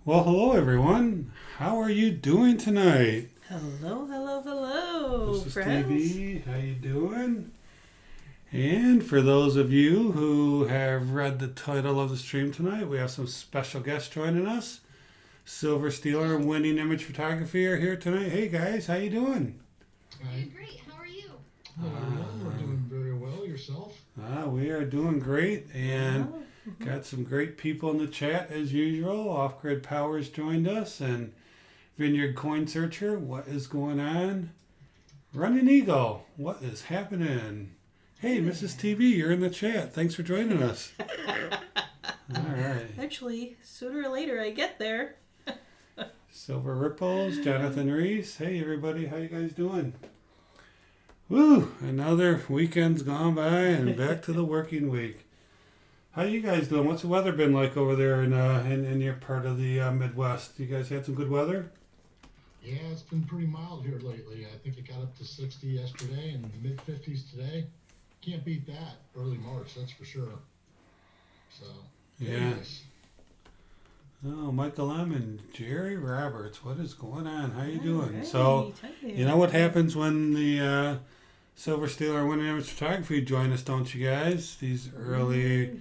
Well, hello everyone. How are you doing tonight? Hello, hello, hello, This is friends. TV. How you doing? And for those of you who have read the title of the stream tonight, we have some special guests joining us. Silver Stealer and Winning Image Photography are here tonight. Hey guys, how you doing? Doing great. How are you? Hello, everyone. We're doing very well. Yourself? We are doing great and Oh, got some great people in the chat as usual. Off Grid Powers joined us and Vineyard Coin Searcher. What is going on? Running Eagle. What is happening? Hey, Mrs. TV, you're in the chat. Thanks for joining us. All right. Actually, sooner or later I get there. Silver Ripples, Jonathan Reese. Hey, everybody. How you guys doing? Woo! Another weekend's gone by and back to the working week. How you guys doing? What's the weather been like over there in your part of the Midwest? You guys had some good weather? Yeah, it's been pretty mild here lately. I think it got up to 60 yesterday and mid 50s today. Can't beat that early March, that's for sure. So, very Yeah. nice. Oh, Michael M. and Jerry Roberts. What is going on? How you All doing? right, So, hi you know what happens when the Silver Stealer Winning Image Photography join us, don't you guys? These early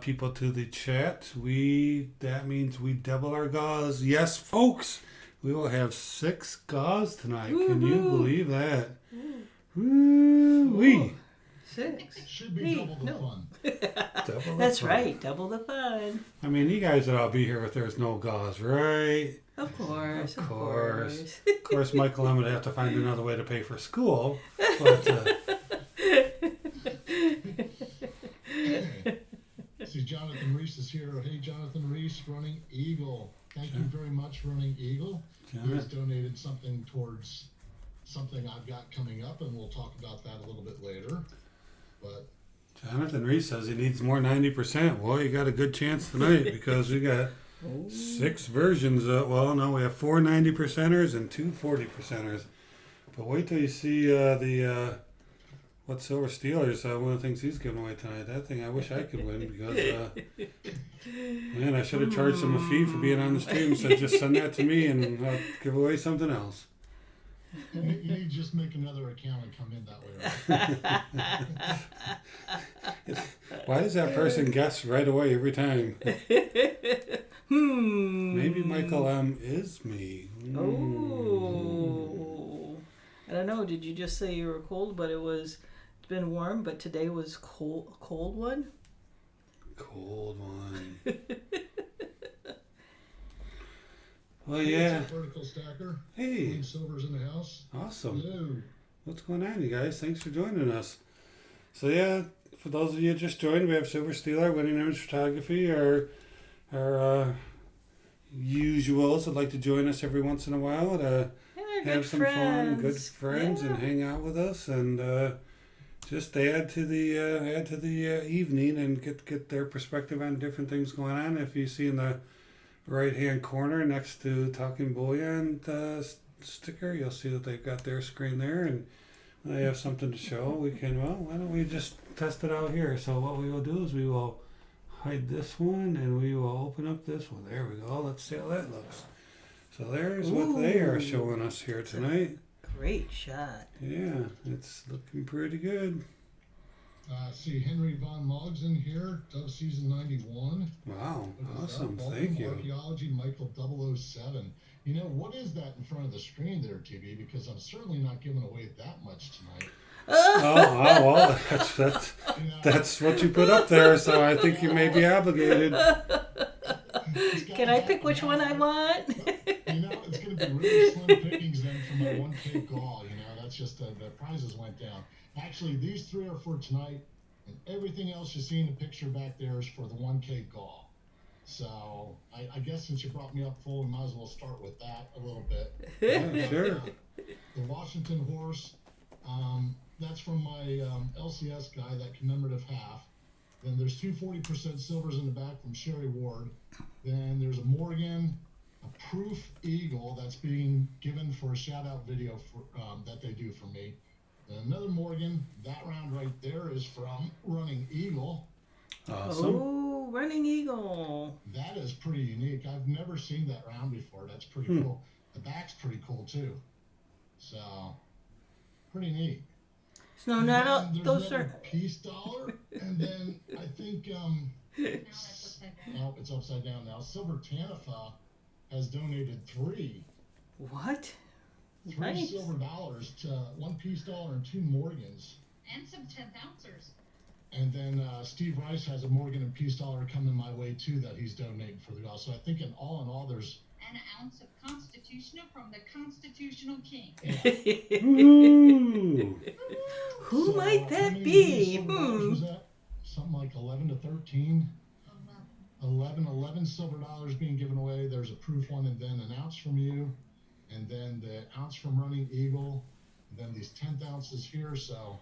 people to the chat. That means we double our gauze. Yes, folks, we will have 6 gauze tonight. Can you Woohoo. believe that? Ooh. Woo-wee. 6. Should be Hey, double the no. fun. Double the That's fun. right, double the fun. I mean, you guys would all be here if there's no gauze, right? Of course, Of of course. course. Of course, Michael M would have to find another way to pay for school. But See, Jonathan Reese is here. Hey, Jonathan Reese, Running Eagle. Thank you very much, Running Eagle. He has donated something towards something I've got coming up, and we'll talk about that a little bit later. But Jonathan Reese says he needs more 90%. Well, you got a good chance tonight because we got 6 versions. Well, no, we have 4 90%ers and 2 40%ers. But wait till you see what Silver Steelers, one of the things he's giving away tonight. That thing I wish I could win because, man, I should have charged him a fee for being on the stream. So just send that to me and I'll give away something else. you need to just make another account and come in that way, right? Why does that person guess right away every time? Maybe Michael M is me. Oh. I don't know, did you just say you were cold, but it's been warm, but today was cold one? Cold one. Well, yeah. What's up, Vertical Stacker? Hey, William Silver's in the house. awesome. Hello. What's going on, you guys? Thanks for joining us. So, yeah, for those of you just joined, we have Silver Steeler, Winning Image Photography, our usuals that like to join us every once in a while to Yeah, have some fun, good friends, and hang out with us, and just add to the evening and get their perspective on different things going on. If you see in the right hand corner next to Talking Bullion sticker, you'll see that they've got their screen there, and they have something to show. We can, well, why don't we just test it out here? So what we will do is we will hide this one and we will open up this one. There we go. Let's see how that looks. So there's what they are showing us here tonight. Great shot. Yeah, it's looking pretty good. See Henry Von Moggs in here, Dove Season 91. Wow, What is awesome. that? Baltimore Thank you. Archaeology, Michael 007. You know, what is that in front of the screen there, TV? Because I'm certainly not giving away that much tonight. Well, that's what you put up there, so I think you may be obligated. Can I pick which one I want? You know, it's going to be really slim pickings then for my 1K gall. You know, that's just the prizes went down. Actually, these 3 are for tonight, and everything else you see in the picture back there is for the 1K gall. So I guess since you brought me up full, we might as well start with that a little bit. Yeah, sure. The Washington horse, that's from my LCS guy, that commemorative half. Then there's 2 40% silvers in the back from Sherry Ward. Then there's a Morgan, a Proof Eagle that's being given for a shout out video for that they do for me. Then another Morgan, that round right there is from Running Eagle. Awesome. Oh, running eagle. That is pretty unique. I've never seen that round before. That's pretty cool. The back's pretty cool too. So, pretty neat. So And not all, then there's those another are. peace dollar, and then I think Now that's upside down. no, it's upside down now. Silver Tanifa has donated three What? Nice. silver dollars to one peace dollar and two Morgans. And some 10th ounces. And then Steve Rice has a Morgan and peace dollar coming my way too that he's donating for the golf. So I think in all there's An ounce of Constitutional from the Constitutional King. Ooh. Who So, might how that many be? silver dollars was that? Something like 11 to 13. Oh, well. 11 silver dollars being given away. There's a proof one, and then an ounce from you, and then the ounce from Running Eagle, and then these 10th ounces here. So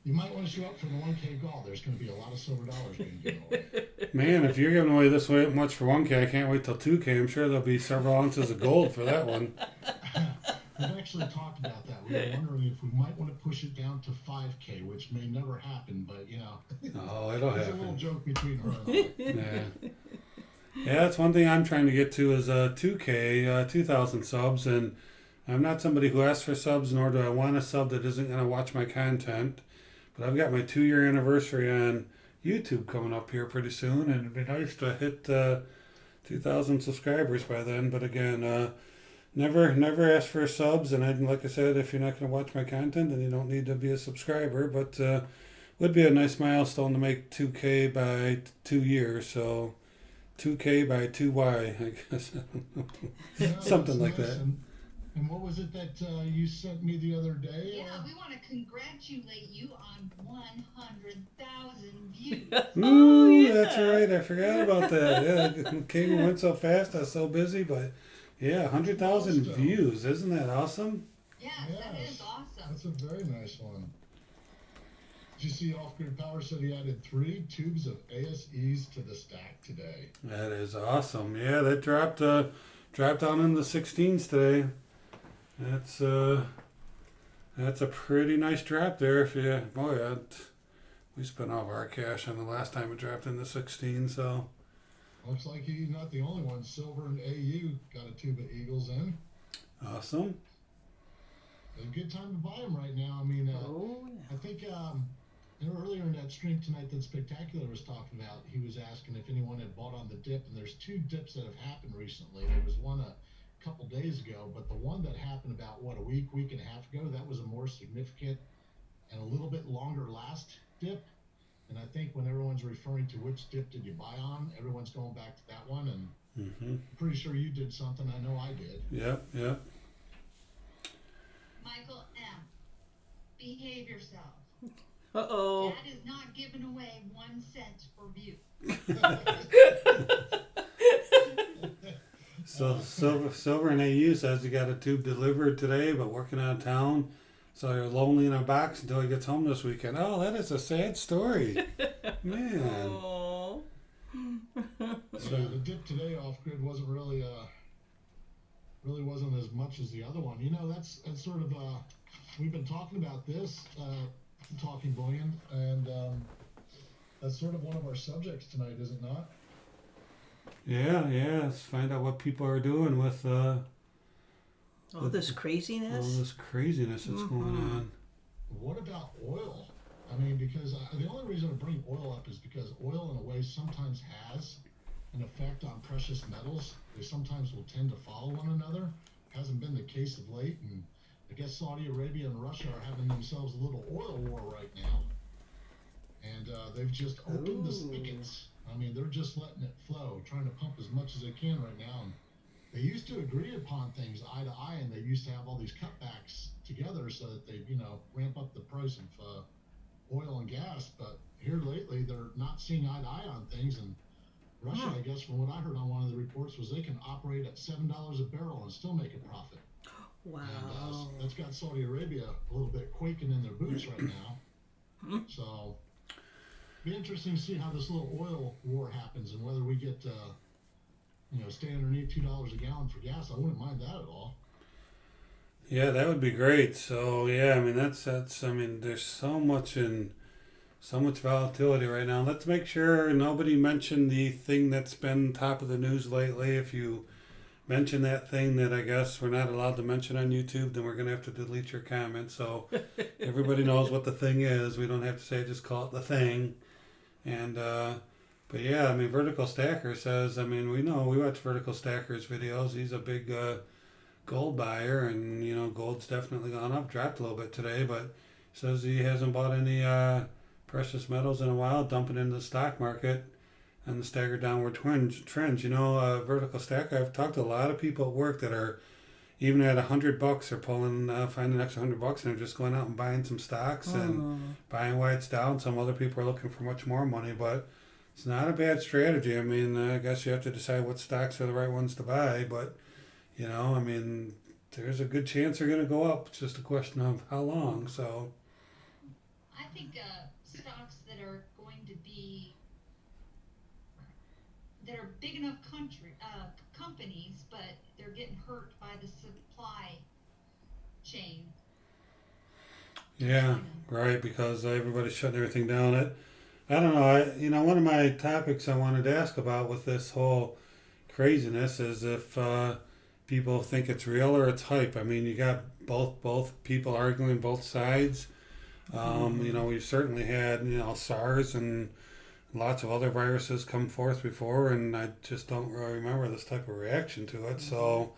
you might want to show up for the 1K golf. There's going to be a lot of silver dollars being given away. Man, if you're giving away this way much for 1K, I can't wait till 2K. I'm sure there'll be several ounces of gold for that one. We've actually talked about that. We were wondering if we might want to push it down to 5K, which may never happen, but you know, Oh, it'll it's a little happen. joke between her and I. Yeah. Yeah, that's one thing I'm trying to get to is 2K, 2,000 subs, and I'm not somebody who asks for subs, nor do I want a sub that isn't going to watch my content. But I've got my 2-year anniversary on YouTube coming up here pretty soon, and it'd be nice to hit 2,000 subscribers by then. But again, never ask for subs, and like I said, if you're not going to watch my content, then you don't need to be a subscriber. But would be a nice milestone to make 2K by 2 years, so 2K by 2Y, I guess. Yeah, Something that's like nice. that. And what was it that you sent me the other day? Yeah, we want to congratulate you on 100,000 views. Oh, Ooh, yeah. that's right. I forgot about that. Yeah, it came and went so fast. I was so busy, but yeah, 100,000 Awesome. views. Isn't that awesome? Yes, that Yes. is awesome. That's a very nice one. Did you see Off Grid Power said he added 3 tubes of ASEs to the stack today? That is awesome. Yeah, that dropped down in the 16s today. That's a pretty nice drop there. If you we spent all of our cash on the last time it dropped in the 16, so Looks like he's not the only one. Silver and AU got a tube of Eagles in. awesome. A good time to buy them right now. I mean, Oh, yeah. I think earlier in that stream tonight that Spectacular was talking about, he was asking if anyone had bought on the dip, and there's 2 dips that have happened recently. There was one a couple days ago, but the one that happened about a week and a half ago, that was a more significant and a little bit longer last dip. And I think when everyone's referring to which dip did you buy on, everyone's going back to that one, and I'm pretty sure you did something. I know I did. Yep. Michael M., behave yourself. Uh-oh. Dad is not giving away 1 cent for view. So Silver and AU says he got a tube delivered today, but working out of town. So you're lonely in a box until he gets home this weekend. Oh, that is a sad story. Man. Oh. Yeah, the dip today off grid wasn't really wasn't as much as the other one. You know, that's sort of we've been talking about this Talking Bullion, and that's sort of one of our subjects tonight, is it not? Yeah. Let's find out what people are doing with All this all craziness. this craziness that's going on. What about oil? I mean, because the only reason I bring oil up is because oil, in a way, sometimes has an effect on precious metals. They sometimes will tend to follow one another. Hasn't been the case of late, and I guess Saudi Arabia and Russia are having themselves a little oil war right now. And they've just opened the spigots. I mean, they're just letting it flow, trying to pump as much as they can right now. And they used to agree upon things eye to eye, and they used to have all these cutbacks together so that they, ramp up the price of oil and gas. But here lately, they're not seeing eye to eye on things. And Russia, I guess, from what I heard on one of the reports, was they can operate at $7 a barrel and still make a profit. Wow. And that's got Saudi Arabia a little bit quaking in their boots right now. So, be interesting to see how this little oil war happens and whether we get, stay underneath $2 a gallon for gas. I wouldn't mind that at all. Yeah, that would be great. So yeah, I mean that's there's so much in So much volatility right now. Let's make sure nobody mentioned the thing that's been top of the news lately. If you mention that thing that I guess we're not allowed to mention on YouTube, then we're going to have to delete your comment. So everybody knows what the thing is. We don't have to say, just call it the thing. And, but yeah, I mean, Vertical Stacker says, I mean, we know, we watch Vertical Stacker's videos. He's a big gold buyer, and, you know, gold's definitely gone up, dropped a little bit today, but says he hasn't bought any precious metals in a while, dumping into the stock market and the staggered downward trends. You know, Vertical Stacker, I've talked to a lot of people at work that are even at $100 or pulling, finding an extra $100 and they're just going out and buying some stocks and buying while it's down. Some other people are looking for much more money, but it's not a bad strategy. I mean, I guess you have to decide what stocks are the right ones to buy, but you know, I mean, there's a good chance they're going to go up. It's just a question of how long. So I think stocks that are going to be that are big enough companies, but they're getting hurt by the supply chain. yeah, right, because everybody's shutting everything down. I don't know. You know, one of my topics I wanted to ask about with this whole craziness is if people think it's real or it's hype. I mean, you got both people arguing both sides. You know, we've certainly had, you know, SARS and lots of other viruses come forth before, and I just don't really remember this type of reaction to it. So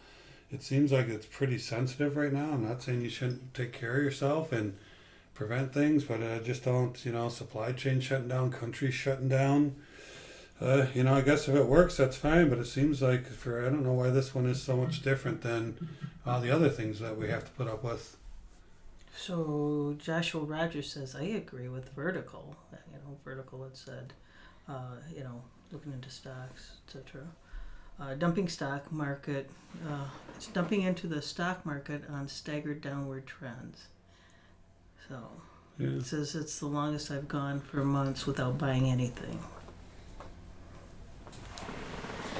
it seems like it's pretty sensitive right now. I'm not saying you shouldn't take care of yourself and prevent things, but I just don't, you know, supply chain shutting down, countries shutting down. You know, I guess if it works, that's fine, but it seems like I don't know why this one is so much different than all the other things that we have to put up with. So Joshua Rogers says, I agree with Vertical. You know, Vertical had said, you know, looking into stocks, etc. Dumping stock market, it's dumping into the stock market on staggered downward trends. So Yeah. it says it's the longest I've gone for months without buying anything.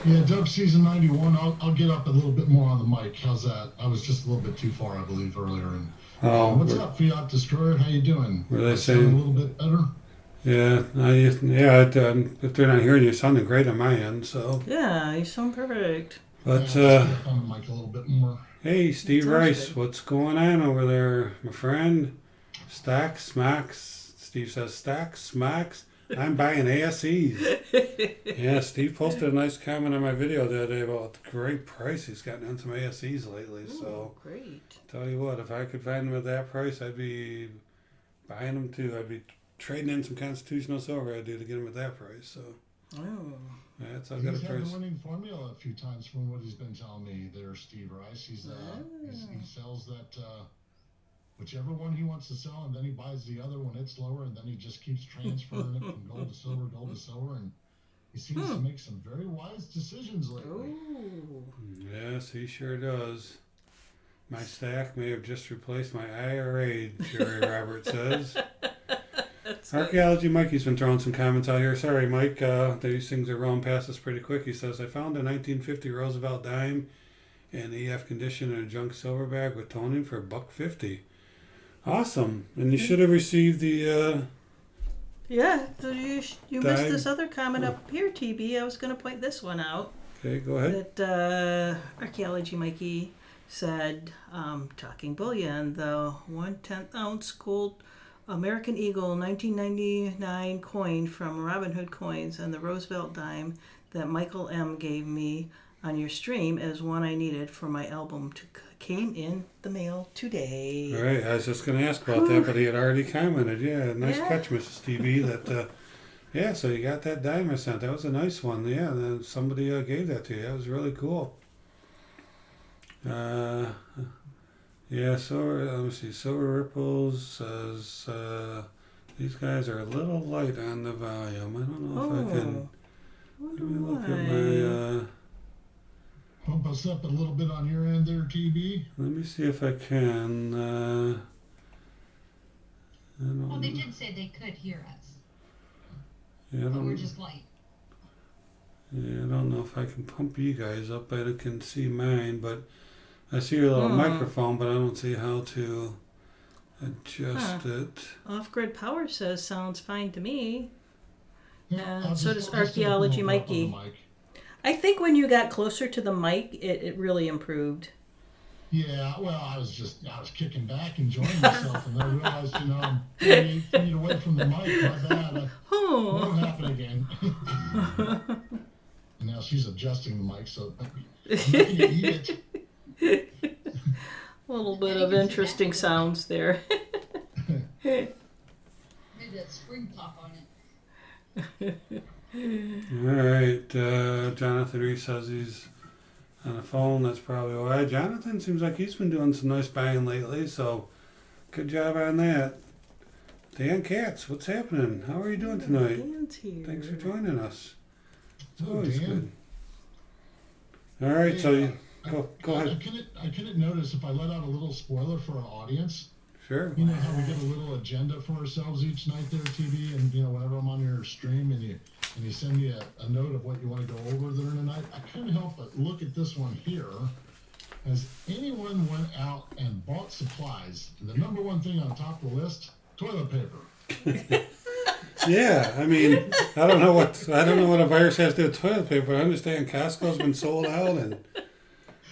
Yeah, Doug season 91. I'll get up a little bit more on the mic. How's that? I was just a little bit too far, I believe, earlier. And what's up, Fiat Destroyer? How you doing? Were they Sound saying a little bit better? Yeah, if they're not hearing you, sounding great on my end. So, Yeah, you sound perfect. but Yeah, I'll get up on the mic a little bit more. hey, Steve Sounds Rice, good. what's going on over there, my friend? Stacks, smacks. Steve says stacks, smacks. I'm buying ASEs. Yeah, Steve posted a nice comment on my video the other day about the great price he's gotten on some ASEs lately. Ooh, So, great. tell you what, if I could find them at that price, I'd be buying them too. I'd be trading in some constitutional silver I'd do to get them at that price. So, Oh. that's how He's good a had price. the winning formula a few times from what he's been telling me there, Steve Rice. He sells that whichever one he wants to sell, and then he buys the other when it's lower, and then he just keeps transferring it from gold to silver, and he seems to make some very wise decisions lately. Ooh. Yes, he sure does. My stack may have just replaced my IRA, Jerry Robert says. Archaeology Mikey's been throwing some comments out here. Sorry, Mike. These things are rolling past us pretty quick. He says, I found a 1950 Roosevelt dime in EF condition in a junk silver bag with toning for $1.50. Awesome. And you should have received the... Yeah, so you missed Dime. this other comment up here, TB. I was going to point this one out. Okay, go ahead. That Archaeology Mikey said, Talking Bullion, the 1/10 ounce gold American Eagle 1999 coin from Robin Hood Coins and the Roosevelt dime that Michael M. gave me on your stream is one I needed for my album came in the mail today. All right, I was just going to ask about that, but he had already commented. Yeah, nice catch, Mrs. TV. That, yeah, so you got that dime I sent. That was a nice one. Yeah, and then somebody gave that to you. That was really cool. Yeah, silver, let me see. Silver Ripples says these guys are a little light on the volume. I don't know if I can. Let me look at my. Pump us up a little bit on your end there, TB. Let me see if I can. I don't Well, they know. did say they could hear us, Yeah, I but we're don't, just light. yeah, I don't know if I can pump you guys up. I can see mine, but I see your little microphone, but I don't see how to adjust it. Off-grid power says sounds fine to me. Yeah, And so does I'll just take a Archaeology little drop on the Mikey. mic. I think when you got closer to the mic, it really improved. Yeah, well, I was kicking back, enjoying myself, and then I realized, I'm 38 feet away from the mic. My bad. Won't happen again. And now she's adjusting the mic, so I'm not going to eat it. A little bit of interesting sounds there. Maybe that spring pop on it. All right, Jonathan Reese says he's on the phone. That's probably why. Jonathan seems like he's been doing some nice buying lately, so good job on that. Dan Katz, what's happening? How are you doing tonight? Dan's here. Thanks for joining us. It's Oh, always Dan. good. All right, Hey, so you go ahead. I couldn't notice if I let out a little spoiler for our audience. Sure. You know how we get a little agenda for ourselves each night there, TV, and whenever I'm on your stream and you send me a note of what you want to go over during the night, I couldn't help but look at this one here. Has anyone went out and bought supplies? And the number one thing on top of the list, toilet paper. Yeah, I mean, I don't know what a virus has to do with toilet paper. I understand Costco's been sold out, and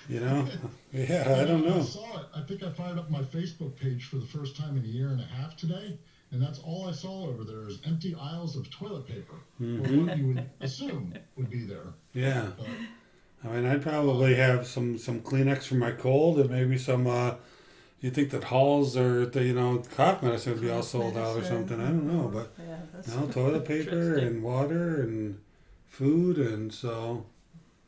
yeah, I don't I know. saw it. I think I fired up my Facebook page for the first time in a year and a half today, and that's all I saw over there is empty aisles of toilet paper, or what you would assume would be there. Yeah, But I mean, I'd probably have some Kleenex for my cold, and maybe some. You think that Halls or the cough medicine would be all sold out or something? I don't know, but Yeah, that's toilet paper interesting. and water and food, and so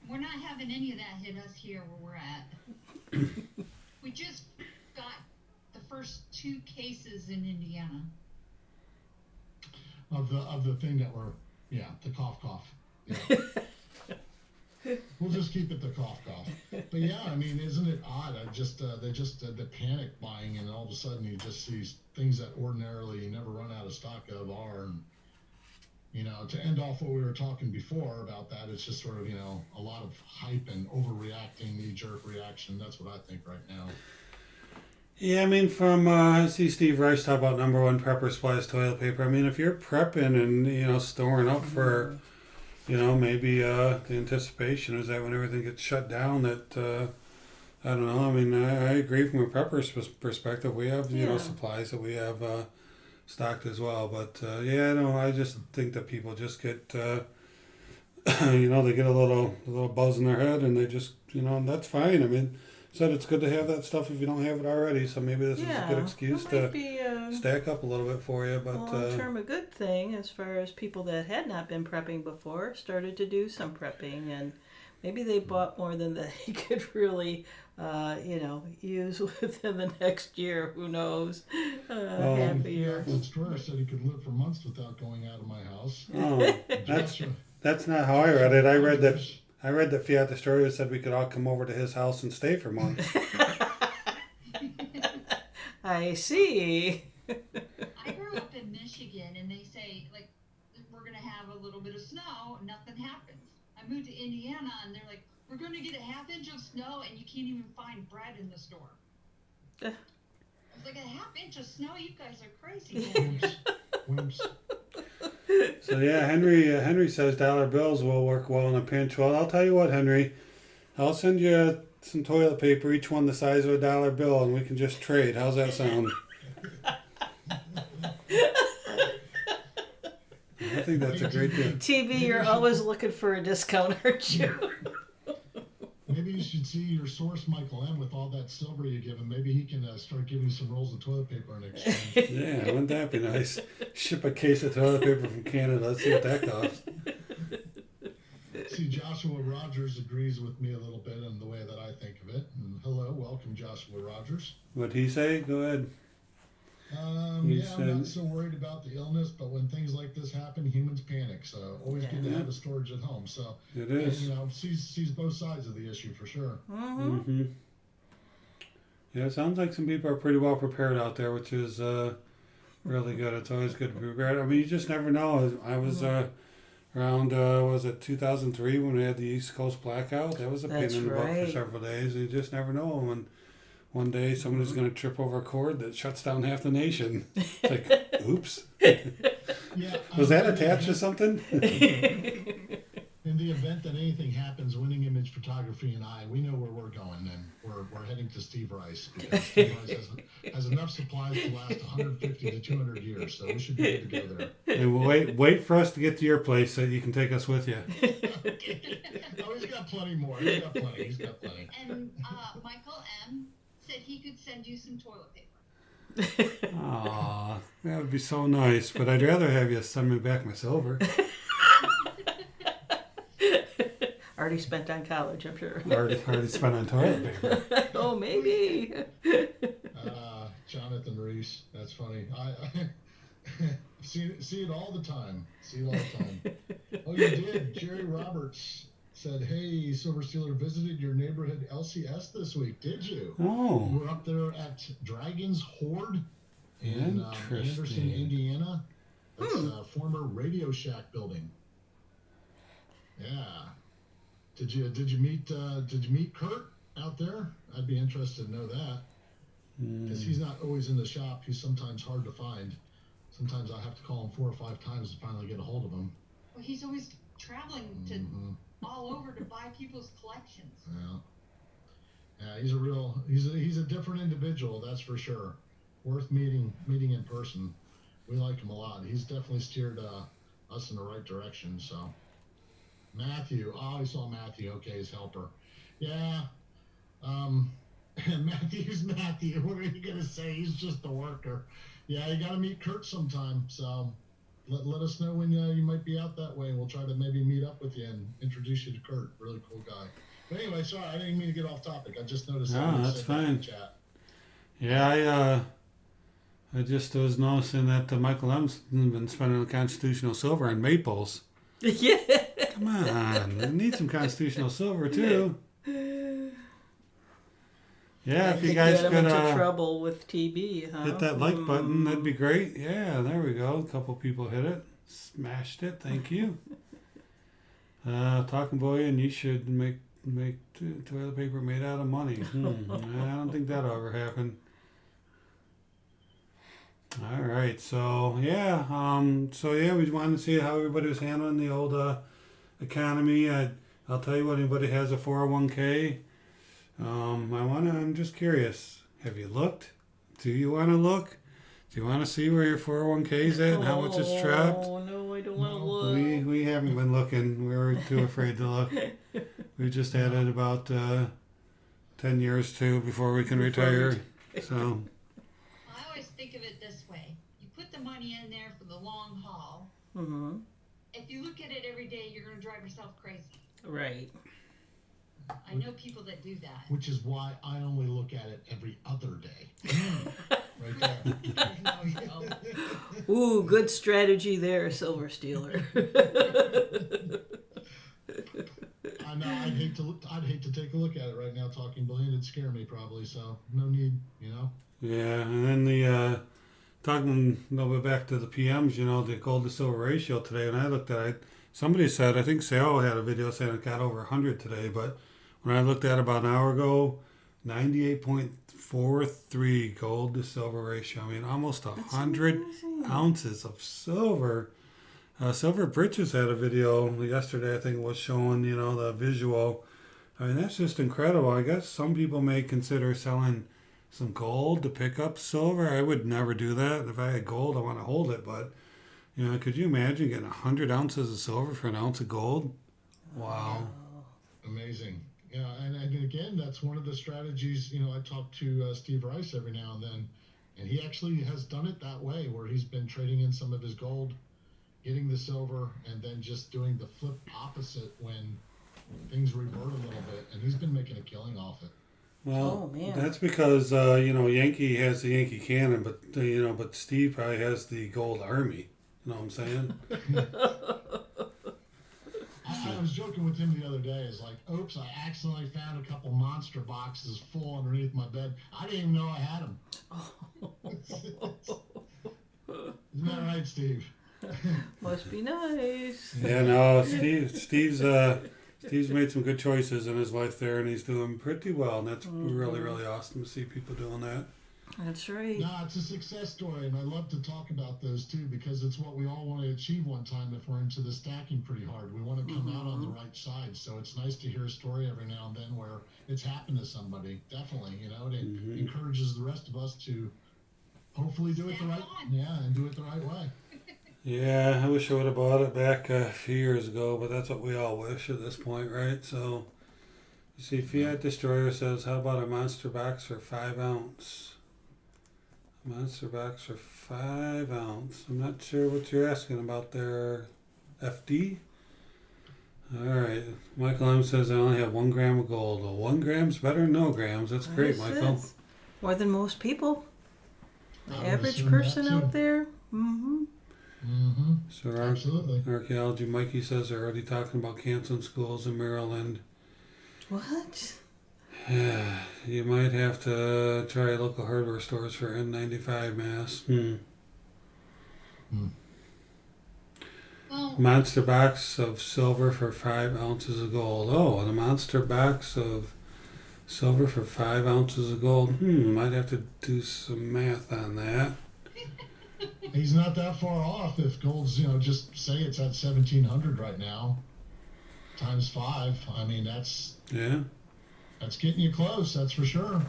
We're not having any of that hit us here where we're at. We just got the first 2 cases in Indiana. of the thing that the cough. Yeah. We'll just keep it the cough. But yeah, I mean, isn't it odd? The panic buying, and all of a sudden you just see things that ordinarily you never run out of stock of are. And, to end off what we were talking before about that, it's just sort of, a lot of hype and overreacting, knee-jerk reaction. That's what I think right now. yeah. I mean, from I see Steve Rice talk about number one prepper supplies toilet paper. I mean, if you're prepping and storing up for. Maybe the anticipation is that when everything gets shut down that, I don't know, I mean, I agree from a prepper's perspective. We have, supplies that we have stocked as well. But, I just think that people just get, they get a little buzz in their head and they just, that's fine. I mean, said it's good to have that stuff if you don't have it already. So maybe this is a good excuse to stack up a little bit for you. But long-term a good thing as far as people that had not been prepping before started to do some prepping, and maybe they bought more than they could really use within the next year. Who knows? Half a year. The destroyer said he could live for months without going out of my house. Oh, that's not how I read it. I read that Fiat Destroyer said we could all come over to his house and stay for months. I see. I grew up in Michigan, and they say, like, we're going to have a little bit of snow, and nothing happens. I moved to Indiana, and they're like, we're going to get a half inch of snow, and you can't even find bread in the store. I was like, a half inch of snow? You guys are crazy. Wimps. So yeah, Henry says dollar bills will work well in a pinch. Well, I'll tell you what, Henry, I'll send you some toilet paper, each one the size of a dollar bill, and we can just trade. How's that sound? I think that's a great deal. TB, you're always looking for a discount, aren't you? Maybe you should see your source, Michael M., with all that silver you give him. Maybe he can start giving you some rolls of toilet paper in exchange. Yeah, wouldn't that be nice? Ship a case of toilet paper from Canada. Let's see what that costs. See, Joshua Rogers agrees with me a little bit in the way that I think of it. And hello, welcome, Joshua Rogers. What'd he say? Go ahead. I'm not so worried about the illness, but when things like this happen, humans panic. So always good to have a storage at home. So it is. Sees both sides of the issue for sure. Mm-hmm. Yeah, it sounds like some people are pretty well prepared out there, which is really good. It's always good to be prepared. I mean, you just never know. I was around, was it 2003 when we had the East Coast blackout? That was a pain in the butt for several days. You just never know one day somebody's going to trip over a cord that shuts down half the nation. It's like, oops. Yeah. Was that attached to something? In the event that anything happens, Winning Image Photography and I, we know where we're going, and we're heading to Steve Rice, because Steve Rice has enough supplies to last 150 to 200 years, so we should be able to go there. And wait for us to get to your place so you can take us with you. Oh, he's got plenty more. He's got plenty. And Michael M. said he could send you some toilet paper. Aw, that would be so nice, but I'd rather have you send me back my silver. Already spent on college, I'm sure. Already spent on toilet paper. Oh, maybe. Jonathan Reese, that's funny. I see it all the time. Oh, you did. Jerry Roberts said, "Hey, Silver Steeler visited your neighborhood LCS this week. Did you? Oh, We're up there at Dragon's Horde in Anderson, Indiana. That's a former Radio Shack building. Yeah. Did you meet Kurt out there? I'd be interested to know that, because he's not always in the shop. He's sometimes hard to find. Sometimes I have to call him 4 or 5 times to finally get a hold of him. Well, he's always traveling to all over to buy people's collections. Yeah, he's a different individual, that's for sure. Worth meeting in person. We like him a lot. He's definitely steered us in the right direction. So Matthew, I saw Matthew. Okay, his helper. Yeah. Matthew's Matthew. What are you gonna say? He's just the worker. Yeah, you got to meet Kurt sometime. So let us know when you might be out that way, and we'll try to maybe meet up with you and introduce you to Kurt. Really cool guy. But anyway, sorry, I didn't mean to get off topic. I just noticed. No, that's fine. Chat. Yeah, I just was noticing that Michael M's been spending constitutional silver on maples. Yeah. Come on, we need some constitutional silver too. Yeah, if you guys could could into trouble with TB, huh? hit that like button, that'd be great. Yeah, there we go. A couple people hit it, smashed it. Thank you. Talking Bullion, you should make toilet paper made out of money. I don't think that'll ever happen. All right, so yeah, we wanted to see how everybody was handling the old economy. I'll tell you what, anybody has a 401k. I'm just curious. Have you looked? Do you want to look? Do you want to see where your 401k's at and how much it's trapped? Oh no, I don't want to look. We haven't been looking. We were too afraid to look. We just had it about 10 years too before we can retire. So. I always think of it this way: you put the money in there for the long haul. Mm-hmm. If you look at it every day, you're going to drive yourself crazy. Right. I know people that do that. Which is why I only look at it every other day. Right there. Ooh, good strategy there, Silver Steeler. I know. I'd hate to take a look at it right now. Talking Bullion, it'd scare me probably. So no need, Yeah, and then the talking a little bit back to the PMs, the gold to silver ratio today. When I looked at it, somebody said, I think Sao had a video saying it got over 100 today, but when I looked at it about an hour ago, 98.43 gold to silver ratio. I mean, almost 100 ounces of silver. Silver Britches had a video yesterday, I think it was showing, the visual. I mean, that's just incredible. I guess some people may consider selling some gold to pick up silver. I would never do that. If I had gold, I want to hold it, but could you imagine getting 100 ounces of silver for an ounce of gold? Wow. Amazing. Yeah, and again, that's one of the strategies, I talk to Steve Rice every now and then, and he actually has done it that way, where he's been trading in some of his gold, getting the silver, and then just doing the flip opposite when things revert a little bit, and he's been making a killing off it. Well, that's because, Yankee has the Yankee Cannon, but Steve probably has the Gold Army. You know what I'm saying? I was joking with him the other day. It's like, oops, I accidentally found a couple monster boxes full underneath my bed. I didn't even know I had them. Isn't that right, Steve? Must be nice. Yeah, no, Steve's Steve's made some good choices in his life there, and he's doing pretty well. And that's really, really awesome to see people doing that. That's right. No, it's a success story, and I love to talk about those too because it's what we all want to achieve one time if we're into the stacking pretty hard. We want to come out on the right side, so it's nice to hear a story every now and then where it's happened to somebody. Definitely, it encourages the rest of us to hopefully do it the right, and do it the right way. Yeah, I wish I would have bought it back a few years ago, but that's what we all wish at this point, right? So, you see, Fiat Destroyer says, how about a monster box for 5 ounce? Monster box for 5 ounce. I'm not sure what you're asking about there, FD. Alright, Michael M says I only have 1 gram of gold. Well, 1 gram's better than no grams. That's great, Michael. More than most people. The I would average assume person that, too. out there. So Absolutely. Archaeology Mikey says they're already talking about canceling schools in Maryland. What? Yeah, you might have to try local hardware stores for N95 masks. Well, Monster box of silver for 5 ounces of gold. Oh, and a monster box of silver for 5 ounces of gold. Might have to do some math on that. He's not that far off if gold's, just say it's at 1,700 right now, times 5. I mean, that's getting you close. That's for sure.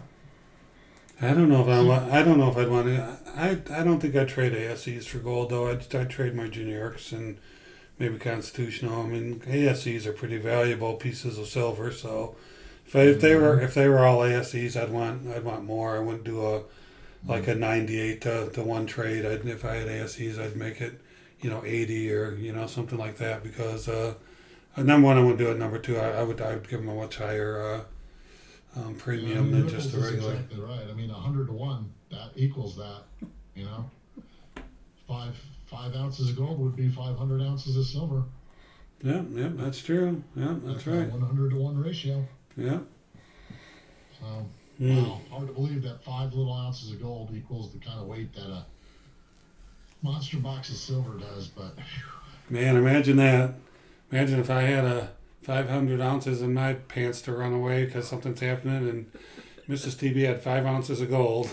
I don't know if I'd want to. I don't think I'd trade ASEs for gold though. I'd trade my generics and maybe constitutional. I mean, ASEs are pretty valuable pieces of silver. So if they were all ASEs, I'd want more. I wouldn't do a 98 to 1 trade. If I had ASEs, I'd make it 80 or something like that because number one, I wouldn't do it. Number two, I would give them a much higher premium than just the regular. Exactly right. I mean, 100 to 1 that equals that. 5 ounces of gold would be 500 ounces of silver. Yeah, that's true. Yeah, that's right. 100 to 1 ratio. Yeah. So, wow, hard to believe that 5 little ounces of gold equals the kind of weight that a monster box of silver does. But man, imagine that. Imagine if I had 500 ounces in my pants to run away because something's happening, and Mrs. TB had 5 ounces of gold.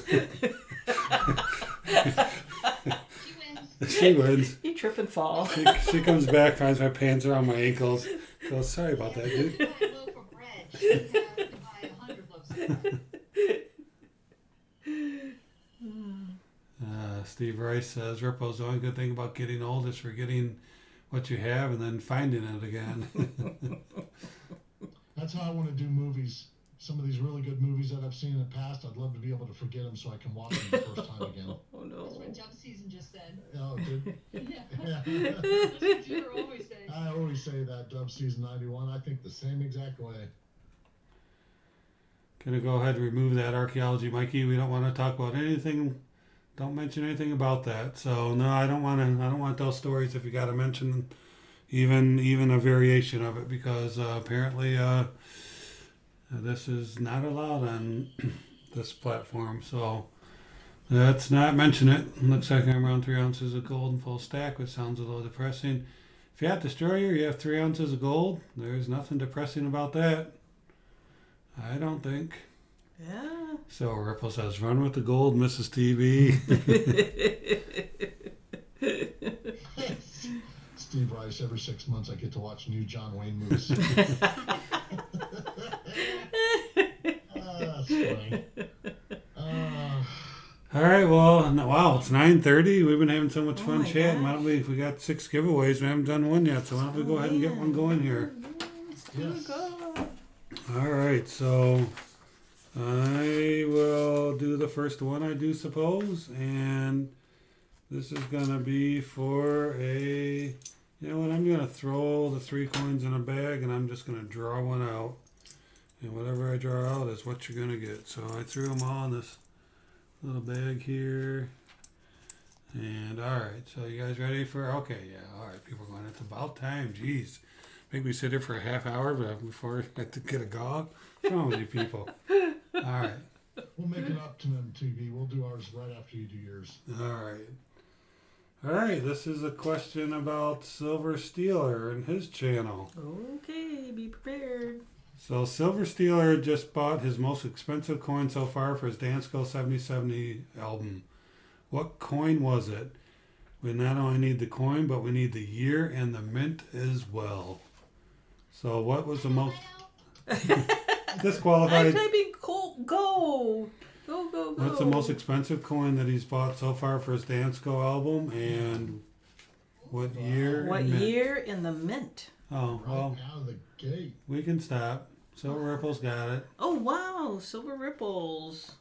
She wins. You trip and fall. She comes back, finds my pants around my ankles. Goes, sorry about that, dude. buy a loaf of bread. You have to buy 100 loaves of bread. Steve Rice says, Rippo's the only good thing about getting old is forgetting what you have and then finding it again. that's how I want to do movies. Some of these really good movies that I've seen in the past, I'd love to be able to forget them so I can watch them the first time again. Oh no. That's what Jump Season just said. Oh, dude. Yeah. Yeah. That's what you always say. I always say that, Dub Season 91. I think the same exact way. Gonna go ahead and remove that archaeology, Mikey. We don't want to talk about anything. Don't mention anything about that. So no, I don't want those stories. If you got to mention even a variation of it, because apparently this is not allowed on this platform. So let's not mention it. Looks like I'm around 3 ounces of gold in full stack, which sounds a little depressing. If you have Destroyer, you have 3 ounces of gold. There's nothing depressing about that. I don't think. Yeah. So Ripple says, run with the gold, Mrs. TV. Steve Rice, every 6 months I get to watch new John Wayne movies. That's funny. All right, well, wow, it's 9:30. We've been having so much fun my chatting. Why gosh. don't we got 6 giveaways. We haven't done one yet, so why don't we go ahead and get one going here? Yes. All right, so I will do the first one, I do suppose, and this is going to be for a, what, I'm going to throw the 3 coins in a bag, and I'm just going to draw one out, and whatever I draw out is what you're going to get. So I threw them all in this little bag here, and all right, so you guys ready for, okay, yeah, all right, people are going, it's about time, jeez. Make me sit here for a half hour before I have to get a gog. What's wrong with you people? All right. We'll make it up to them, TV. We'll do ours right after you do yours. All right. All right, this is a question about Silver Steeler and his channel. Okay, be prepared. So Silver Steeler just bought his most expensive coin so far for his Dansko 7070 album. What coin was it? We not only need the coin, but we need the year and the mint as well. So what was the most I'm disqualified? typing go. Go. What's the most expensive coin that he's bought so far for his Dansko album, and what year? What and mint? year in the mint? Oh, well, Right out of the gate. we can stop. Silver Ripple's got it. Oh, wow. Silver ripples.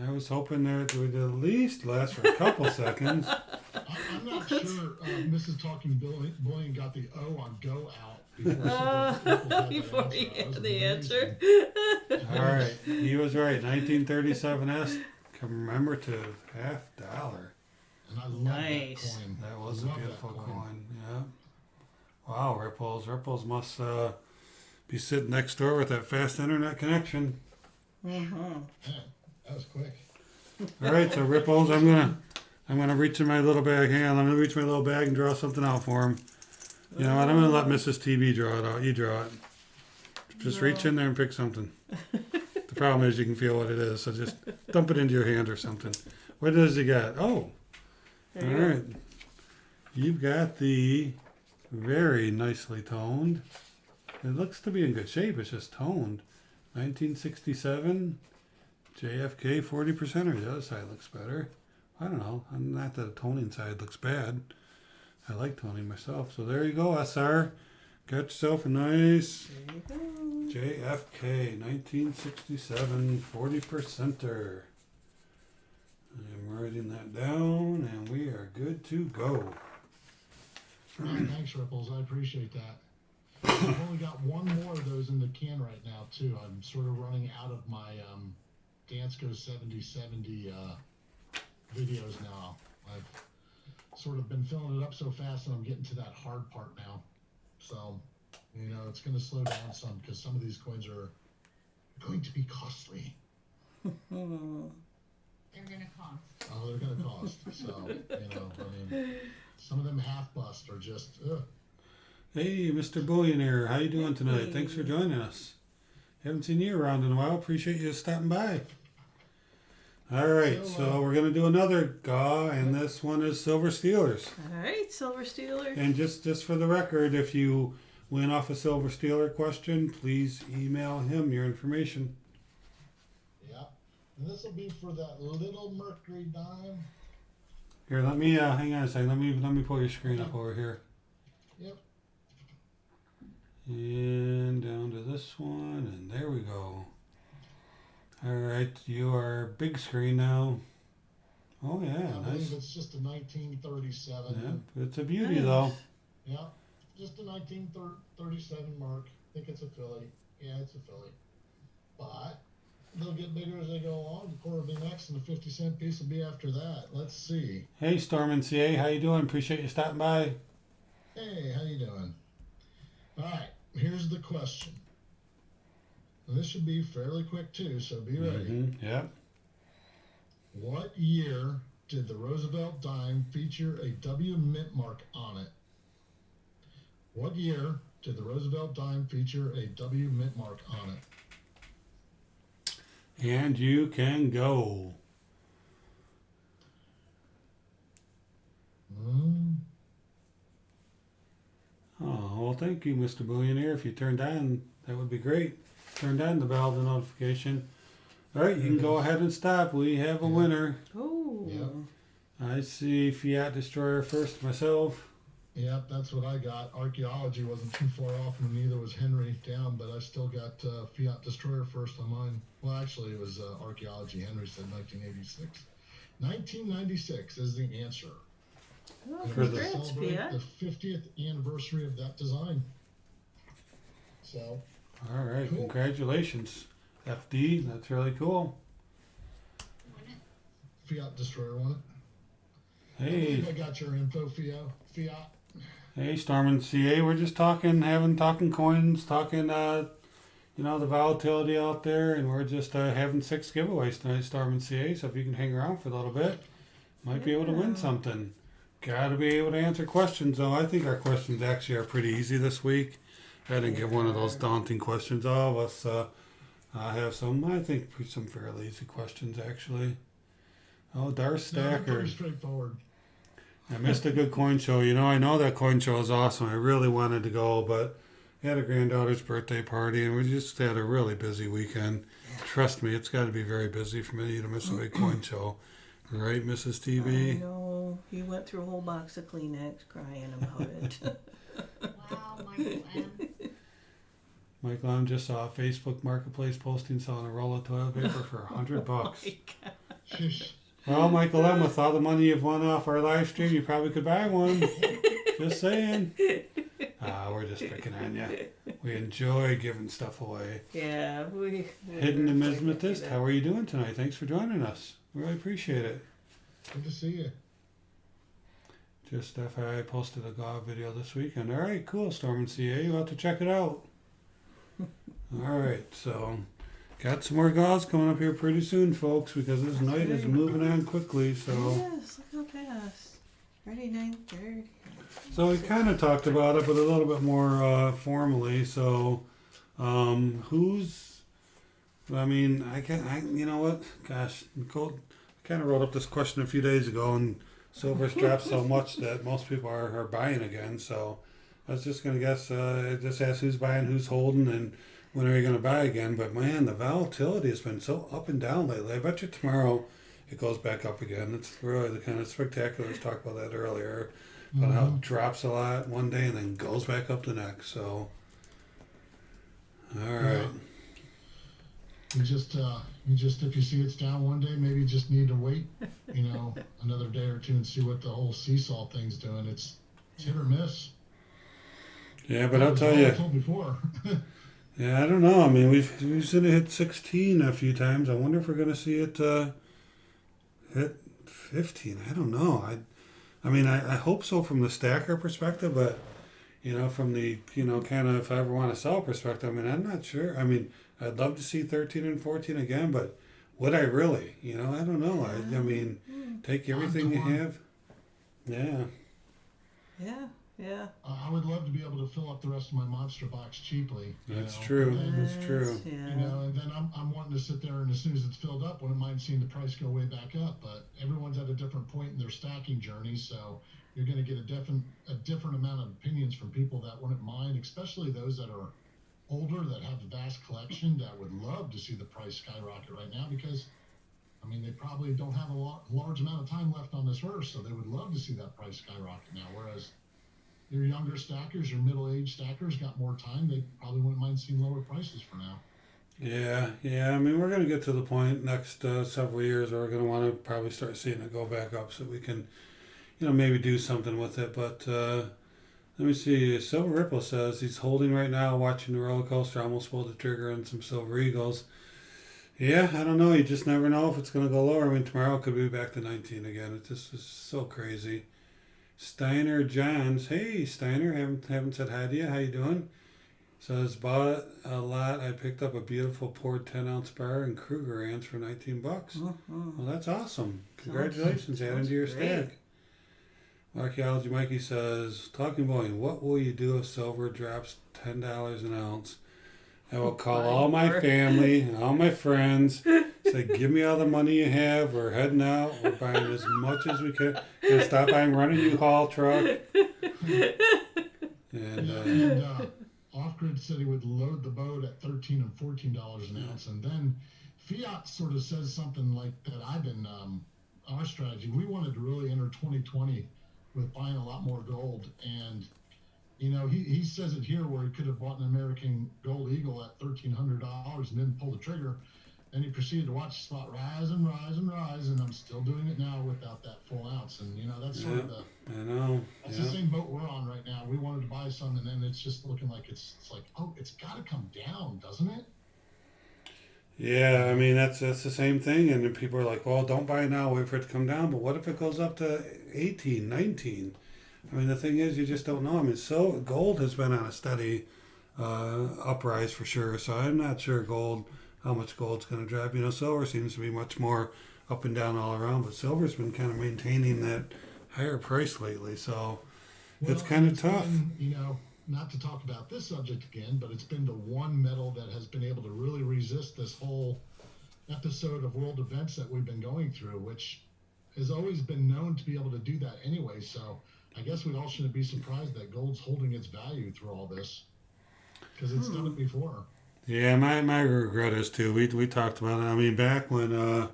I was hoping there it would at least last for a couple seconds. I'm not sure Mrs. Talking Bullion got the O on go out before Before he That had was the answer. All right, he was right. 1937 commemorative $50. And I love Nice. that coin. That was a Love that beautiful coin. Yeah. Wow, Ripples. Ripples must be sitting next door with that fast internet connection. Mm-hmm. Man, that was quick. All right, so Ripples, I'm gonna reach in my little bag. Hang on, I'm gonna reach my little bag and draw something out for him. You know what? I'm gonna let Mrs. TB draw it out. You draw it. Just reach in there and pick something. The problem is you can feel what it is, so just dump it into your hand or something. What does he got? Oh, all right. You've got the very nicely toned. It looks to be in good shape. It's just toned. 1967 JFK 40%er. The other side looks better. I don't know. Not that the toning side looks bad. I like toning myself. So there you go, SR. Got yourself a nice There you go. JFK 1967 40%er. I'm writing that down, and we are good to go. All right, thanks, Ripples. I appreciate that. I've only got one more of those in the can right now, too. I'm sort of running out of my Dansko 7070 videos now. I've sort of been filling it up so fast that I'm getting to that hard part now. So, you know, it's going to slow down some because some of these coins are going to be costly. They're gonna cost. Oh, they're going to cost. So, you know, I mean, some of them half bust are just, ugh. Hey, Mr. Billionaire, how you doing tonight? Thanks for joining us. Haven't seen you around in a while. Appreciate you stopping by. All right, so we're going to do another GAW, and this one is Silver Steelers. All right, Silver Steeler. And just for the record, if you win off a Silver Steeler question, please email him your information. Yeah. And this will be for that little Mercury dime. Here, let me hang on a second. Let me pull your screen up over here. Yep. And down to this one, and there we go. All right, you are big screen now. Oh yeah, I nice. believe it's just a 1937. Yeah, it's a beauty Nice. though. Yeah, just a 1937 mark. I think it's a Philly. Yeah, it's a Philly. But they'll get bigger as they go along. The quarter will be next, and the 50-cent piece will be after that. Let's see. Hey, Storm and CA, how you doing? Appreciate you stopping by. Hey, how you doing? All right, here's the question. And this should be fairly quick too, so be ready. Yep. What year did the Roosevelt dime feature a W mint mark on it? What year did the Roosevelt dime feature a W mint mark on it? And you can go. Oh, well, thank you, Mr. Billionaire. If you turned on, that would be great. Turned on the bell, the notification. All right, you can go ahead and stop. We have a winner. Oh. Yep. I see Fiat Destroyer first myself. Yep, that's what I got. Archaeology wasn't too far off, and neither was Henry down, but I still got Fiat Destroyer first on mine. Well, actually, it was Archaeology. Henry said 1986. 1996 is the answer. Well, And For it the- was to congrats, celebrate Fiat. the 50th anniversary of that design. So, All right, Cool. congratulations. FD, that's really cool. Wouldn't it? Fiat Destroyer won it. I Hey, believe I got your info, Fiat. hey, Storm and CA, we're just talking coins, talking, the volatility out there, and we're just having 6 giveaways tonight, Storm and CA, so if you can hang around for a little bit, might be able to win Yeah. something. got to be able to answer questions, though. I think our questions actually are pretty easy this week. I didn't get one of those daunting questions. All of us have some, I think, some fairly easy questions, actually. Oh, Darth No, they're Stacker. pretty straightforward. I missed a good coin show. I know that coin show is awesome. I really wanted to go, but I had a granddaughter's birthday party, and we just had a really busy weekend. Trust me, it's got to be very busy for me to miss a big coin show. Right, Mrs. I TV? know. You went through a whole box of Kleenex crying about it. Wow, Michael M. Michael, I just saw a Facebook Marketplace posting selling a roll of toilet paper for $100. Sheesh. Well, Michael M, with all the money you've won off our live stream, you probably could buy one. Just saying. We're just picking on you. We enjoy giving stuff away. Yeah, we Hidden were Numismatist, that. how are you doing tonight? Thanks for joining us. Really appreciate it. Good to see you. Just FYI, I posted a GAW video this weekend. All right, cool, Storm and CA. You'll have to check it out. All right, so got some more GAWs coming up here pretty soon, folks, because this night is moving on quickly. So, Yes, look how fast. Already 9:30. so we kind of talked about it, but a little bit more formally. So, who's? I mean, you know what? Gosh, Nicole kind of wrote up this question a few days ago, and silver's dropped so much that most people are buying again. So I was just going to guess, just ask who's buying, who's holding, and when are you going to buy again. But man, the volatility has been so up and down lately. I bet you tomorrow it goes back up again. It's really the kind of spectacular. Let's talk about that earlier. About how it drops a lot one day and then goes back up the next. So, all right. You just if you see it's down one day, maybe you just need to wait, another day or two and see what the whole seesaw thing's doing. It's hit or miss. Yeah, but I'll tell I you. told before. Yeah, I don't know. I mean, we've seen it hit 16 a few times. I wonder if we're going to see it hit 15. I don't know. I mean, I hope so from the stacker perspective, but from the kind of if I ever want to sell perspective, I mean, I'm not sure. I mean, I'd love to see 13 and 14 again, but would I really? I don't know. I mean, take everything you have. Yeah. Yeah. I would love to be able to fill up the rest of my monster box cheaply. That's true. That's true. Yeah. And then I'm wanting to sit there, and as soon as it's filled up, wouldn't mind seeing the price go way back up. But everyone's at a different point in their stacking journey, so you're going to get a different amount of opinions from people that wouldn't mind, especially those that are older that have a vast collection that would love to see the price skyrocket right now because, I mean, they probably don't have a large amount of time left on this earth, so they would love to see that price skyrocket now. Whereas your younger stackers, your middle-aged stackers got more time. They probably wouldn't mind seeing lower prices for now. Yeah. I mean, we're going to get to the point next several years where we're going to want to probably start seeing it go back up so we can, maybe do something with it. But let me see. Silver Ripple says he's holding right now, watching the roller coaster. Almost pulled the trigger on some Silver Eagles. Yeah, I don't know. You just never know if it's going to go lower. I mean, tomorrow it could be back to 19 again. It just is so crazy. Steiner Johns. Hey, Steiner. Haven't said hi to you. How you doing? Says, bought a lot. I picked up a beautiful poured 10-ounce bar and Kruger ants for $19. Mm-hmm. Well, that's awesome. Congratulations. Add into your stack. Archaeology Mikey says, Talking Bullion, what will you do if silver drops $10 an ounce? I will call all my family, all my friends, say, give me all the money you have. We're heading out. We're buying as much as we can. Gonna stop buying, run a U-Haul truck. And Off-Grid said he would load the boat at $13 and $14 an ounce. And then Fiat sort of says something like that. I've been, our strategy, we wanted to really enter 2020 with buying a lot more gold. And he says it here where he could have bought an American Gold Eagle at $1,300 and then pulled the trigger. And he proceeded to watch the spot rise and rise and rise. And I'm still doing it now without that full ounce. And, that's sort of that's the same boat we're on right now. We wanted to buy some, and then it's just looking like it's like, oh, it's got to come down, doesn't it? Yeah, I mean, that's the same thing. And then people are like, well, don't buy now, wait for it to come down. But what if it goes up to 18, 19? I mean, the thing is, you just don't know. I mean, so gold has been on a steady uprise for sure. So I'm not sure how much gold's going to drop. Silver seems to be much more up and down all around. But silver's been kind of maintaining that higher price lately. So Well, it's kind of tough. been, not to talk about this subject again, but it's been the one metal that has been able to really resist this whole episode of world events that we've been going through, which has always been known to be able to do that anyway. So I guess we all shouldn't be surprised that gold's holding its value through all this, because it's done it before. Yeah, my regret is too. We talked about it. I mean, back when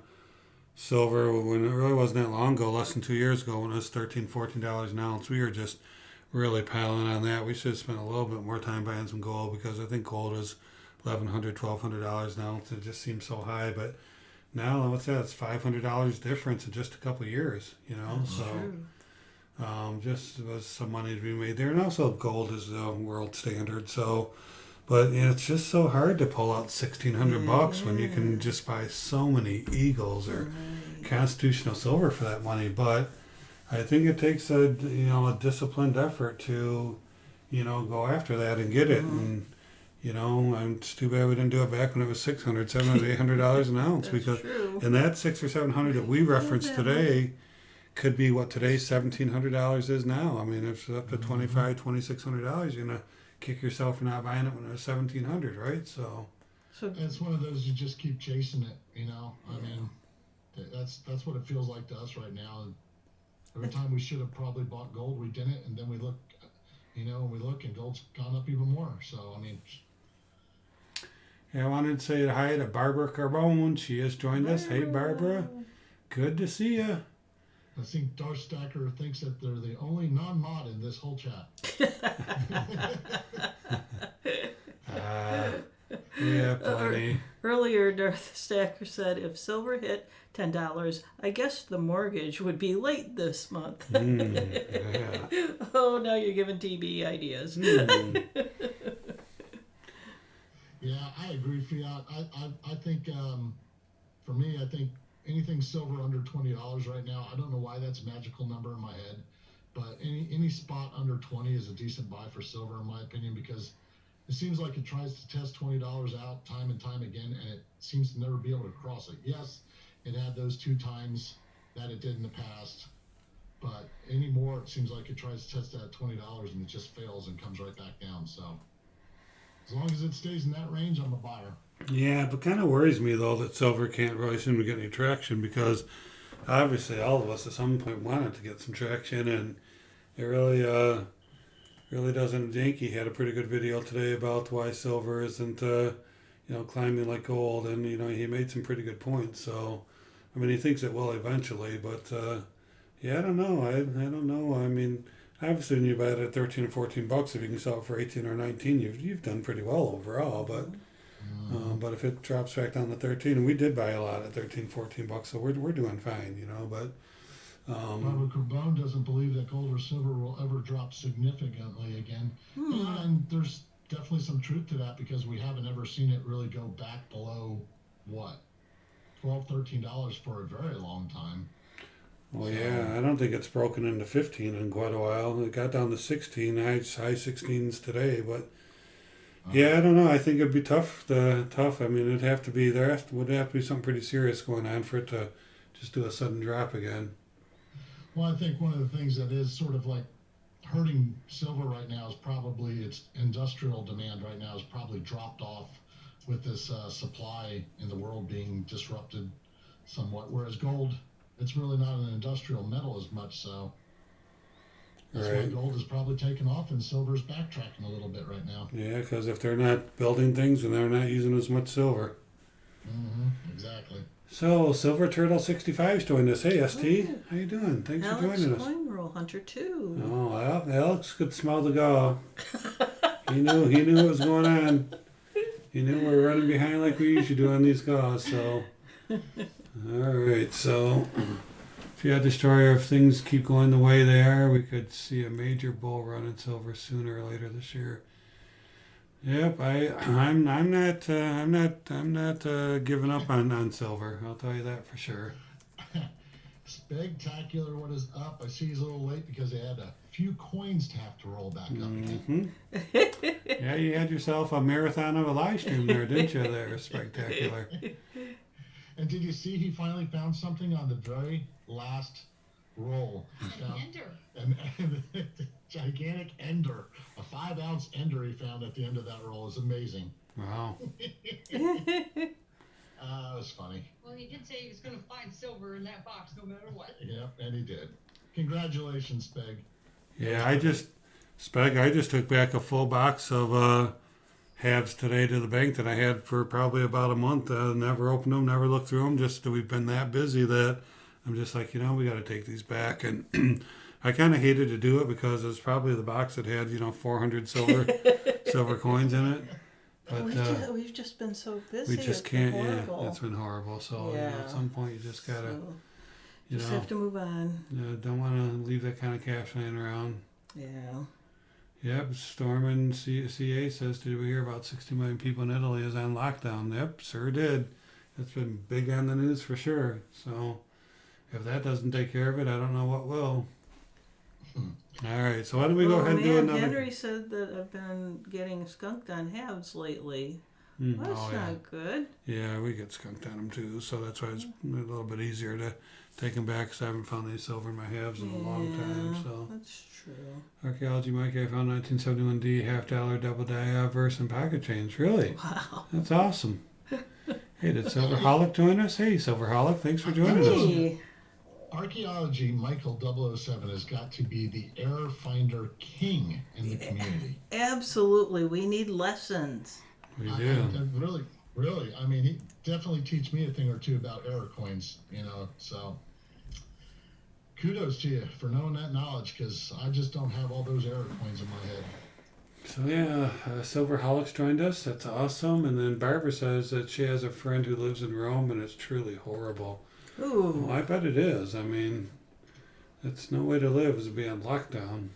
silver, when it really wasn't that long ago, less than 2 years ago, when it was $13, $14 an ounce, we were just really piling on that. We should have spent a little bit more time buying some gold, because I think gold is $1,100, $1,200 an ounce. It just seems so high, but now what's that? It's $500 difference in just a couple of years. So. True. Just was some money to be made there, and also gold is the world standard. So, but it's just so hard to pull out $1,600 when you can just buy so many eagles or constitutional silver for that money. But I think it takes a disciplined effort to go after that and get it. And it's too bad we didn't do it back when it was $600, $700, $800 an ounce. That's because true. and that $600 or $700 that we referenced today could be what today's $1,700 is now. I mean, if it's up to $2,500, $2,600, you're gonna kick yourself for not buying it when it was $1,700, right? So It's one of those, you just keep chasing it. I mean, that's what it feels like to us right now. And every time we should have probably bought gold, we didn't, and then we look, and gold's gone up even more. So I mean. yeah, I wanted to say hi to Barbara Carbone. She has joined us. Hey, Barbara, good to see you. I think Darth Stacker thinks that they're the only non-mod in this whole chat. Yeah, plenty. Earlier, Darth Stacker said, if silver hit $10, I guess the mortgage would be late this month. Yeah. Oh, now you're giving TB ideas. Yeah, I agree, Fiat. I think, for me, I think anything silver under $20 right now, I don't know why that's a magical number in my head, but any spot under 20 is a decent buy for silver, in my opinion, because it seems like it tries to test $20 out time and time again, and it seems to never be able to cross it. Yes, it had those 2 times that it did in the past, but anymore, it seems like it tries to test that at $20 and it just fails and comes right back down. So as long as it stays in that range, I'm a buyer. Yeah, but kind of worries me, though, that silver can't really seem to get any traction, because obviously all of us at some point wanted to get some traction, and it really doesn't. Yankee had a pretty good video today about why silver isn't climbing like gold, and he made some pretty good points. So I mean, he thinks it will eventually, but yeah, I don't know. I don't know. I mean, obviously when you buy it at $13 or $14, if you can sell it for 18 or 19, you've done pretty well overall. But if it drops back down to 13, and we did buy a lot at $13, $14, so we're doing fine, But Robert Carbone doesn't believe that gold or silver will ever drop significantly again. And there's definitely some truth to that, because we haven't ever seen it really go back below, what, $12, $13 for a very long time. Well, yeah, I don't think it's broken into 15 in quite a while. It got down to 16, high 16s today, but yeah, I don't know. I think it'd be tough. I mean, would have to be something pretty serious going on for it to just do a sudden drop again. Well, I think one of the things that is sort of like hurting silver right now is probably its industrial demand right now is probably dropped off with this supply in the world being disrupted somewhat. Whereas gold, it's really not an industrial metal as much, so that's why gold is probably taken off and silver's backtracking a little bit right now. Yeah, because if they're not building things, then they're not using as much silver. Exactly. So, Silver Turtle 65's joined us. Hey, ST, how you doing? Thanks for joining us. Alex Coin Roll Hunter too. Oh, well, Alex could smell the gall. He knew what was going on. He knew we were running behind like we usually do on these galls. So, all right. So, Fiat Destroyer, if things keep going the way they are, we could see a major bull run in silver sooner or later this year. Yep, I'm not giving up on silver. I'll tell you that for sure. Spectacular, what is up? I see he's a little late because they had a few coins to have to roll back up again. Yeah, you had yourself a marathon of a live stream there, didn't you? There, Spectacular. And did you see he finally found something on the very last roll. An ender. And gigantic ender, a 5-ounce ender he found at the end of that roll is amazing. Wow. It was funny. Well, he did say he was going to find silver in that box no matter what. Yeah, and he did. Congratulations, Peg. Yeah, I just took back a full box of halves today to the bank that I had for probably about a month. Never opened them, never looked through them. Just we've been that busy that I'm just like, we got to take these back. And I kind of hated to do it because it was probably the box that had 400 silver coins in it. But we've just been so busy. we just It's can't. been Yeah, horrible. it's been horrible. So Yeah. at some point you just gotta, So, just have to move on. don't want to leave that kind of cash laying around. Yeah. Yep, Storm CA says, did we hear about 60 million people in Italy is on lockdown? Yep, sure did. It's been big on the news for sure. So if that doesn't take care of it, I don't know what will. All right, so why don't we go ahead and do another... Henry said that I've been getting skunked on halves lately. That's not good. Yeah, we get skunked on them too, so that's why it's a little bit easier to take them back because I haven't found any silver in my halves in a long time. So that's true. Archaeology Mike, I found 1971D $half double die verse and pocket change. Really? Wow. That's awesome. Hey, did Silverholic join us? Hey, Silverholic, thanks for joining us. Archaeology Michael 007 has got to be the error finder king in the community. Absolutely. We need lessons. We do. Really. I mean, he definitely teach me a thing or two about error coins, so kudos to you for knowing that knowledge because I just don't have all those error coins in my head. So yeah, Silverholic's joined us. That's awesome. And then Barbara says that she has a friend who lives in Rome and it's truly horrible. Ooh. Well, I bet it is. I mean, it's no way to live is to be on lockdown.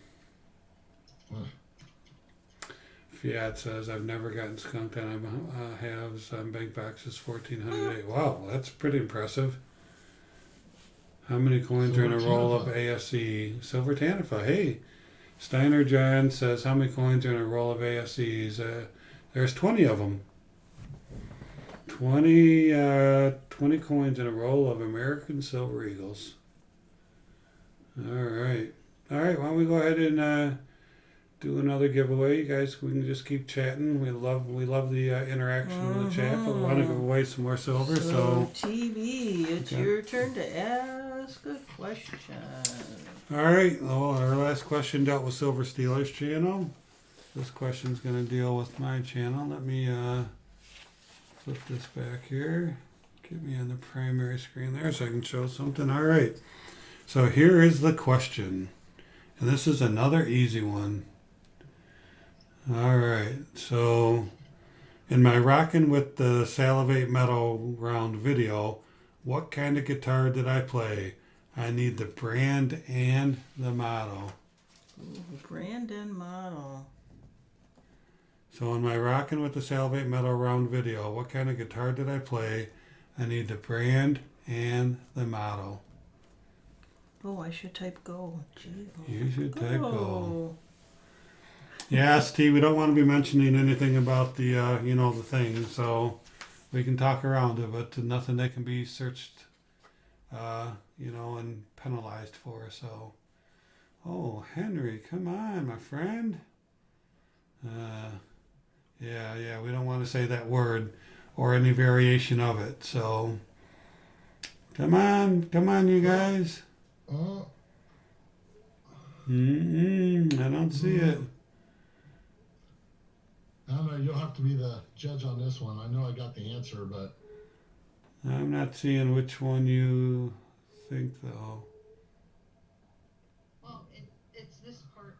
Fiat says, I've never gotten skunked on halves on bank boxes, 1,408. Wow, that's pretty impressive. How many coins are in a roll of ASE? Silver Tanifa. Hey, Steiner John says, how many coins are in a roll of ASEs? There's 20 of them. 20 coins in a roll of American Silver Eagles. All right. Why don't we go ahead and do another giveaway? You guys, we can just keep chatting. We love the interaction in the chat, but we want to give away some more silver. So TV, it's your turn to ask a question. All right. Well, our last question dealt with Silver Steelers channel. This question's going to deal with my channel. Let me flip this back here. Get me on the primary screen there so I can show something. All right. So here is the question. And this is another easy one. All right. So in my Rockin' with the Salivate Metal round video, what kind of guitar did I play? I need the brand and the model. Ooh, brand and model. So in my Rockin' with the Salivate Metal round video, what kind of guitar did I play? I need the brand and the model. Oh, I should type go. Gee, You should type go. Yeah, Steve, we don't want to be mentioning anything about the, the thing, so we can talk around it, but nothing that can be searched, and penalized for, so. Oh, Henry, come on, my friend. Yeah, we don't want to say that word or any variation of it, so. Come on, you guys. I don't see it. I don't know. You'll have to be the judge on this one. I know I got the answer, but I'm not seeing which one you think, though. Well, it's this part.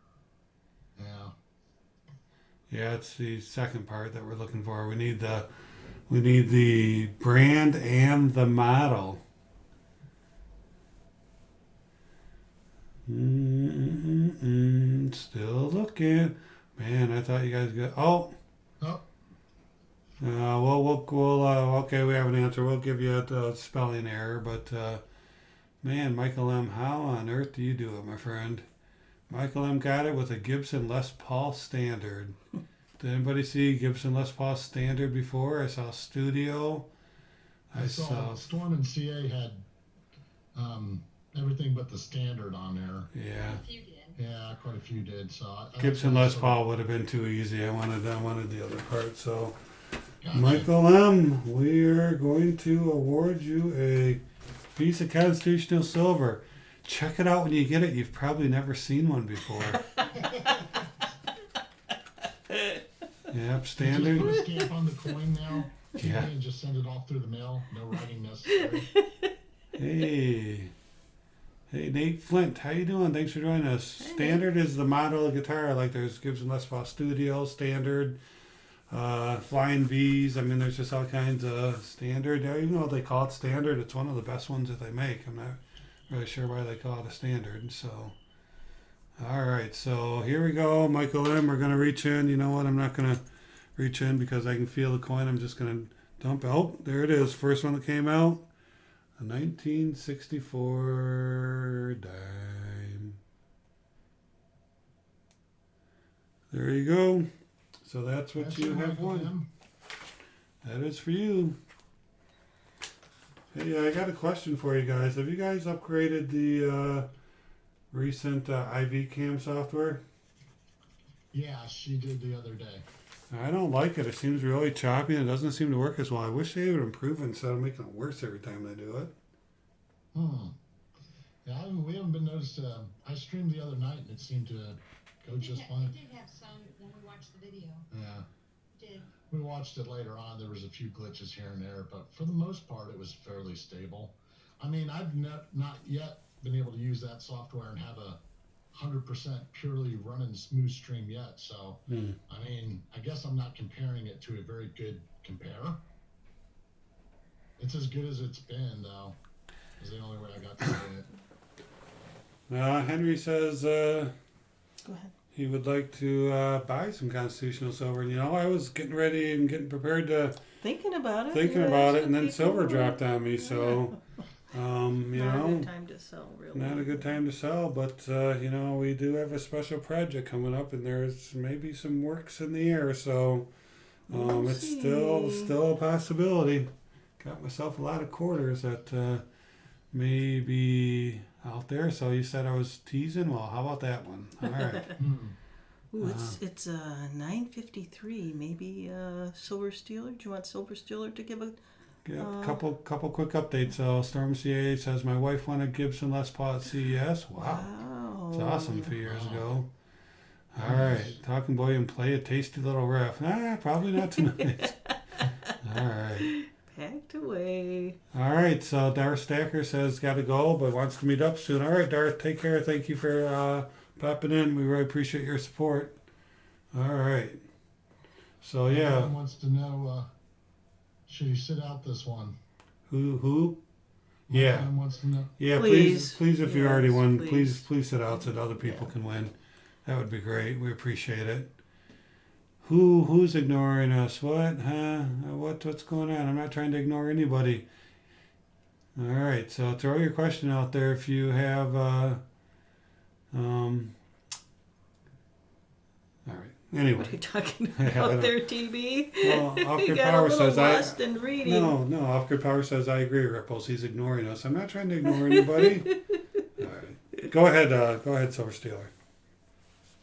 yeah. Yeah, it's the second part that we're looking for. We need the brand and the model. Still looking. Man, I thought you guys got. Oh. Okay, we have an answer. We'll give you a spelling error, but man, Michael M., how on earth do you do it, my friend? Michael M. got it with a Gibson Les Paul Standard. Did anybody see Gibson Les Paul Standard before? I saw Studio. I saw Storm and CA had everything but the standard on there. Yeah. A few did. Yeah, quite a few did. So Gibson Les Paul would have been too easy. I wanted the other part. So, Gotcha. Michael M., we are going to award you a piece of constitutional silver. Check it out when you get it. You've probably never seen one before. Yep, standard. Just put a stamp on the coin now. Yeah. And just send it off through the mail. No writing necessary. Hey. Hey, Nate Flint, how you doing? Thanks for joining us. Hey, Standard is the model of guitar. Like there's Gibson Les Paul Studio, Standard, Flying V's. I mean, there's just all kinds of Standard. Even though they call it Standard, it's one of the best ones that they make. I'm not really sure why they call it a Standard. So, all right. So here we go. Michael M., we're going to reach in. You know what? I'm not going to reach in because I can feel the coin. I'm just going to dump. Oh, there it is. First one that came out. A 1964 dime. There you go. So that's what you have won. That is for you. Hey, I got a question for you guys. Have you guys upgraded the recent IV cam software? Yeah, she did the other day. I don't like it. It seems really choppy and it doesn't seem to work as well. I wish they would improve it instead of making it worse every time they do it. Yeah, we haven't been noticed. I streamed the other night and it seemed to go just fine. It did have some when we watched the video. Yeah. It did. We watched it later on. There was a few glitches here and there, but for the most part, it was fairly stable. I mean, I've not yet been able to use that software and have a 100% purely running smooth stream yet. So, I mean, I guess I'm not comparing it to a very good compare. It's as good as it's been, though. Is the only way I got to say it. Henry says Go ahead. he would like to buy some constitutional silver. And, I was getting ready and getting prepared to Thinking about it. and then silver dropped on me. So, Not a good time to sell, really. not a good time to sell. But, we do have a special project coming up, and there's maybe some works in the air. So, We'll it's see. still a possibility. Got myself a lot of quarters that may be out there. So you said I was teasing. Well, how about that one? All right. Ooh, it's 9:53. Maybe Silver Steeler. Do you want Silver Steeler to give a? Yeah, couple quick updates. Storm CA says my wife won a Gibson Les Paul at CES. Wow. It's awesome. A few years ago. All right. Talking Bullion, play a tasty little riff. Probably not tonight. All right. Packed away. All right. So Darth Stacker says got to go, but wants to meet up soon. All right, Darth. Take care. Thank you for popping in. We really appreciate your support. All right. So yeah. Everyone wants to know, should you sit out this one? Who? Yeah. Everyone wants to know. Yeah, Please. please, if you already Yes, won, please. please sit out so that other people can win. That would be great. We appreciate it. Who's ignoring us? What? Huh? What's going on? I'm not trying to ignore anybody. All right, so throw your question out there if you have. All right. Anyway. What are you talking I about don't- there, TB? Well, You Off-Grid got Power a little says lost in reading. No. Off-Grid Power says I agree, Ripples. He's ignoring us. I'm not trying to ignore anybody. All right. Go ahead, Silver Stealer.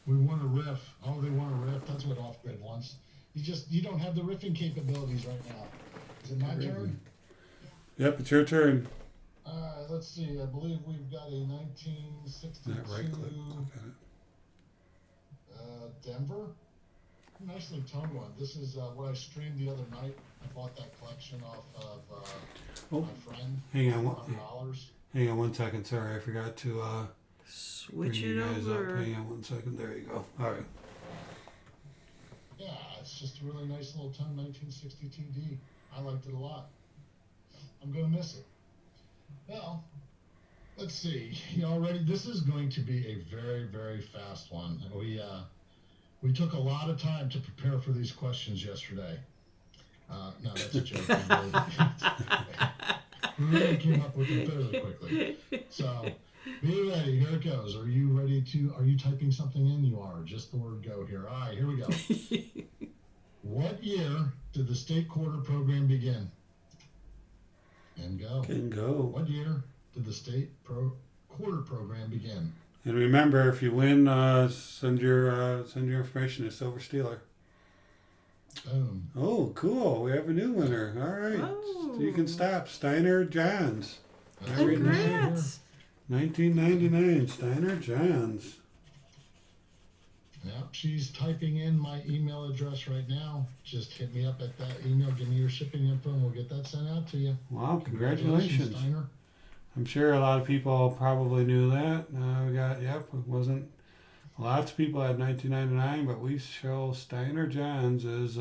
We want a riff. Oh, they want a riff. That's what Off-Grid wants. You don't have the riffing capabilities right now. Is it my turn? Yep, it's your turn. Let's see. I believe we've got a 1962 Right click. Click on it. Denver. Nicely toned one. This is what I streamed the other night. I bought that collection off of my friend. Hang on. $100. Hang on 1 second. Sorry, I forgot to Switch bring it you guys over. up. Hang on 1 second. There you go. All right. Yeah, it's just a really nice little toned 1962D. I liked it a lot. I'm gonna miss it. Well, let's see. This is going to be a very, very fast one. We took a lot of time to prepare for these questions yesterday. No, that's a joke. We really came up with them fairly quickly. So, be ready. Here it goes. Are you typing something in? You are. Just the word go here. All right, here we go. What year did the state quarter program begin? And go. Can go. What year did the state quarter program begin. And remember, if you win, send your information to Silver Steeler. Boom. Oh, cool! We have a new winner. All right, Oh. so you can stop Steiner Johns. That's what it is right here. Congrats. 1999 Steiner Johns. Yep, she's typing in my email address right now. Just hit me up at that email, give me your shipping info, and we'll get that sent out to you. Wow, congratulations. Steiner. I'm sure a lot of people probably knew that. It wasn't, lots of people had 1999, but we show Steiner Johns as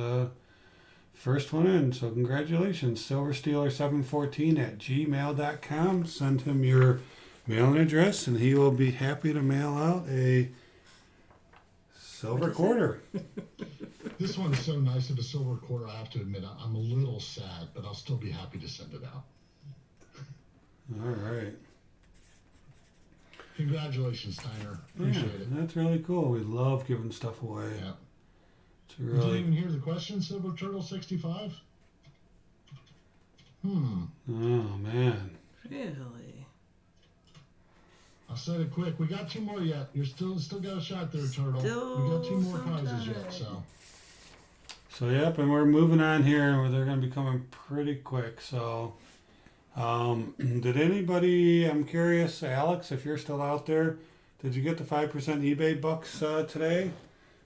first one in. So congratulations, silverstealer714@gmail.com. Send him your mailing address, and he will be happy to mail out a silver quarter. This one is so nice of a silver quarter, I have to admit, I'm a little sad, but I'll still be happy to send it out. All right. Congratulations, Steiner. Appreciate it. That's really cool. We love giving stuff away. Yeah. It's Did you really. even hear the question, Silver Turtle 65? Oh man. Really? I said it quick. We got two more yet. You're still got a shot there, Turtle. Still We got two more some prizes yet, time. so. So yep, and we're moving on here, and they're going to be coming pretty quick. So, did anybody? I'm curious, Alex, if you're still out there, did you get the 5% eBay bucks today?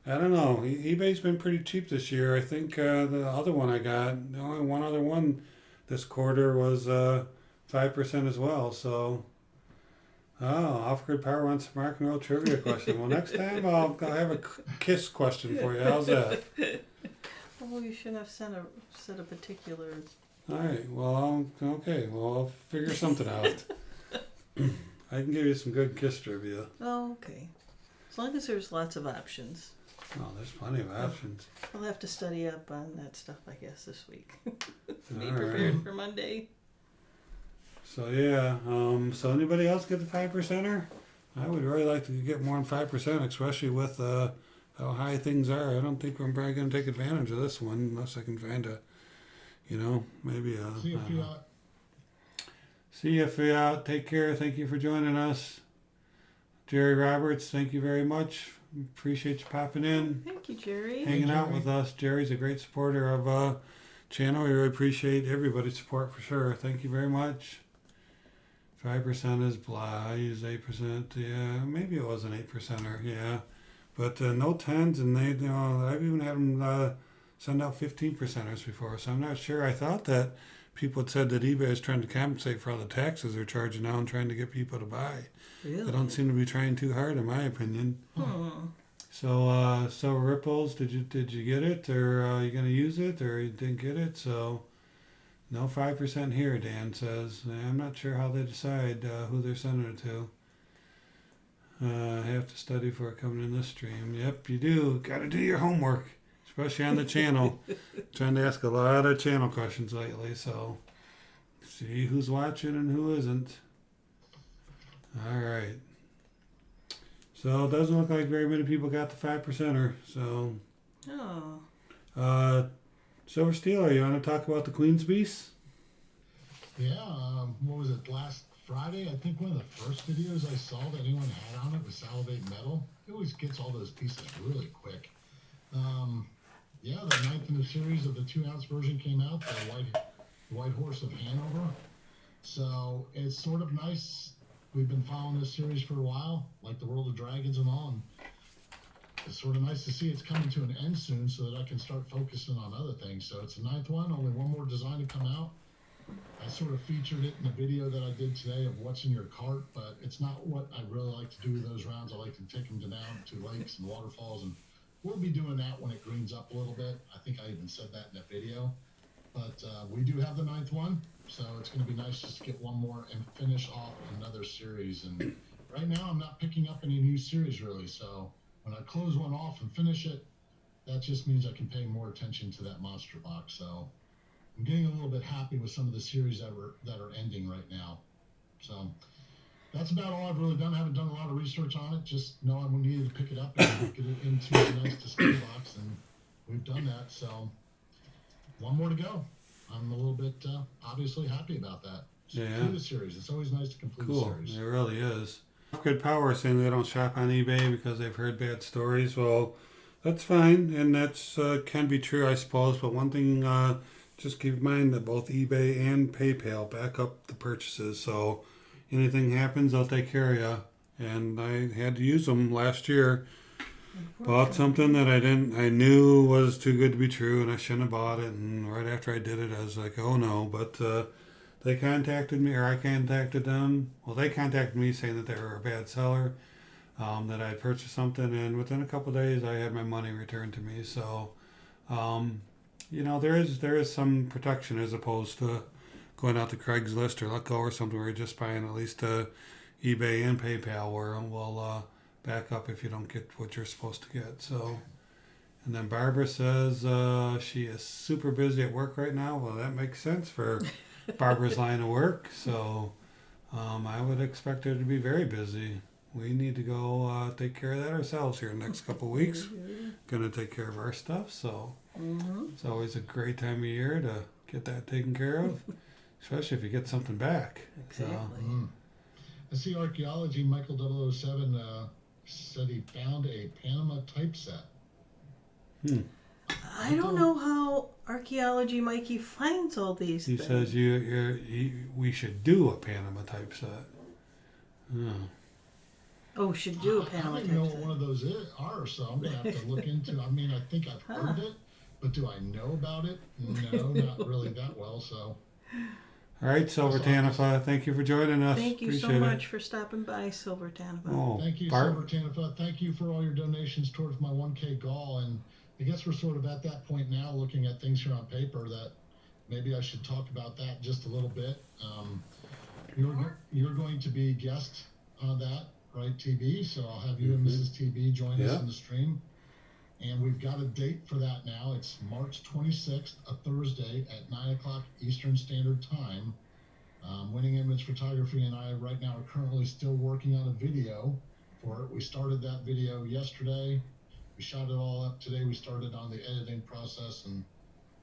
I don't know. eBay's been pretty cheap this year. I think the other one I got, the only one other one this quarter was 5% as well. So. Oh, off-grid power wants a rock and roll trivia question. Well, next time I'll have a kiss question for you. How's that? Oh, you shouldn't have said a particular. All right. Well, okay. Well, I'll figure something out. I can give you some good kiss trivia. Oh, okay. As long as there's lots of options. Oh, there's plenty of options. I'll have to study up on that stuff, I guess, this week. Be All prepared right. for Monday. So yeah. So anybody else get the 5%er? I would really like to get more than 5%, especially with how high things are. I don't think I'm probably going to take advantage of this one unless I can find a, maybe a. See if you out. See you, Fiat. Take care. Thank you for joining us. Jerry Roberts, thank you very much. Appreciate you popping in, Thank you, Jerry. hanging out Jerry. with us. Jerry's a great supporter of channel. We really appreciate everybody's support for sure. Thank you very much. 5% is blah. I use 8%. Yeah, maybe it was an 8%er. Yeah, but no 10s, and I've even had them send out 15%ers before. So I'm not sure. I thought that people had said that eBay is trying to compensate for all the taxes they're charging now and trying to get people to buy. Really? They don't seem to be trying too hard, in my opinion. Hmm. So Ripples, did you get it, or are you going to use it, or you didn't get it? So no 5% here, Dan says. I'm not sure how they decide who they're sending it to. I have to study for it coming in this stream. Yep, you do. Got to do your homework, especially on the channel. Trying to ask a lot of channel questions lately, so see who's watching and who isn't. All right. So it doesn't look like very many people got the 5%er. So, Oh. Silver Steel, you want to talk about the Queen's Beast? Yeah, what was it, last Friday? I think one of the first videos I saw that anyone had on it was Salivate Metal. It always gets all those pieces really quick. Yeah, the 9th in the series of the 2-ounce version came out, the White Horse of Hanover. So it's sort of nice. We've been following this series for a while, like the World of Dragons and all, and it's sort of nice to see it's coming to an end soon so that I can start focusing on other things. So it's the 9th one, only one more design to come out. I sort of featured it in a video that I did today of what's in your cart, but it's not what I really like to do with those rounds. I like to take them down to lakes and waterfalls, and we'll be doing that when it greens up a little bit. I think I even said that in that video. But we do have the 9th one, so it's going to be nice just to get one more and finish off another series. And right now I'm not picking up any new series really, so when I close one off and finish it, that just means I can pay more attention to that monster box. So I'm getting a little bit happy with some of the series that are ending right now. So that's about all I've really done. I haven't done a lot of research on it. Just know I needed to pick it up and get it into a nice display box, and we've done that. So one more to go. I'm a little bit obviously happy about that. complete a series. It's always nice to complete a Cool. series. It really is. Good Power is saying they don't shop on eBay because they've heard bad stories. Well, that's fine, and that's can be true, I suppose. But one thing, just keep in mind that both eBay and PayPal back up the purchases. So anything happens, they'll take care of you. And I had to use them last year. Bought something that I knew was too good to be true, and I shouldn't have bought it. And right after I did it, I was like, oh no. But they contacted me, or I contacted them. Well, they contacted me saying that they were a bad seller, that I had purchased something, and within a couple of days, I had my money returned to me. So, there is some protection as opposed to going out to Craigslist or Letgo or something where you're just buying at least eBay and PayPal, where will back up if you don't get what you're supposed to get. So, and then Barbara says she is super busy at work right now. Well, that makes sense for Barbara's line of work. So, I would expect her to be very busy. We need to go take care of that ourselves here in the next couple of weeks. Going to take care of our stuff. So, it's always a great time of year to get that taken care of, especially if you get something back. Exactly. Mm. I see archaeology. Michael 007 said he found a Panama typeset. I don't know how archaeology Mikey finds all these He things. says we should do a Panama typeset. Oh, should do a I Panama don't even know what typeset. one of those are, so I'm going to have to look into. I mean, I think I've heard it, but do I know about it? No, not really that well. So, All right, Silver Tanifa, thank you for joining us. Thank you so Appreciate much it. for stopping by, Silver Tanifa. Oh, thank you, Bart. Silver Tanifa. Thank you for all your donations towards my 1K goal. And I guess we're sort of at that point now, looking at things here on paper, that maybe I should talk about that just a little bit. You're going to be guest on that, right, TB? So I'll have you and Mrs. TB join us in the stream. And we've got a date for that now. It's March 26th, a Thursday at 9 o'clock Eastern Standard Time. Winning Image Photography and I right now are currently still working on a video for it. We started that video yesterday. We shot it all up today. We started on the editing process, and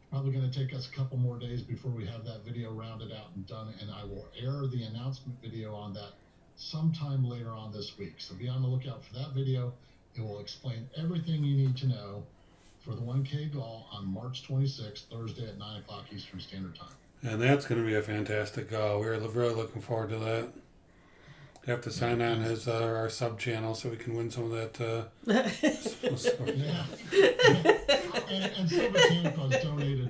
probably going to take us a couple more days before we have that video rounded out and done. And I will air the announcement video on that sometime later on this week. So be on the lookout for that video. It will explain everything you need to know for the 1K goal on March 26th, Thursday at 9 o'clock Eastern Standard Time. And that's going to be a fantastic we're really looking forward to that. Have to sign on as our sub channel so we can win some of that. Yeah. and Silver Tanifa's donated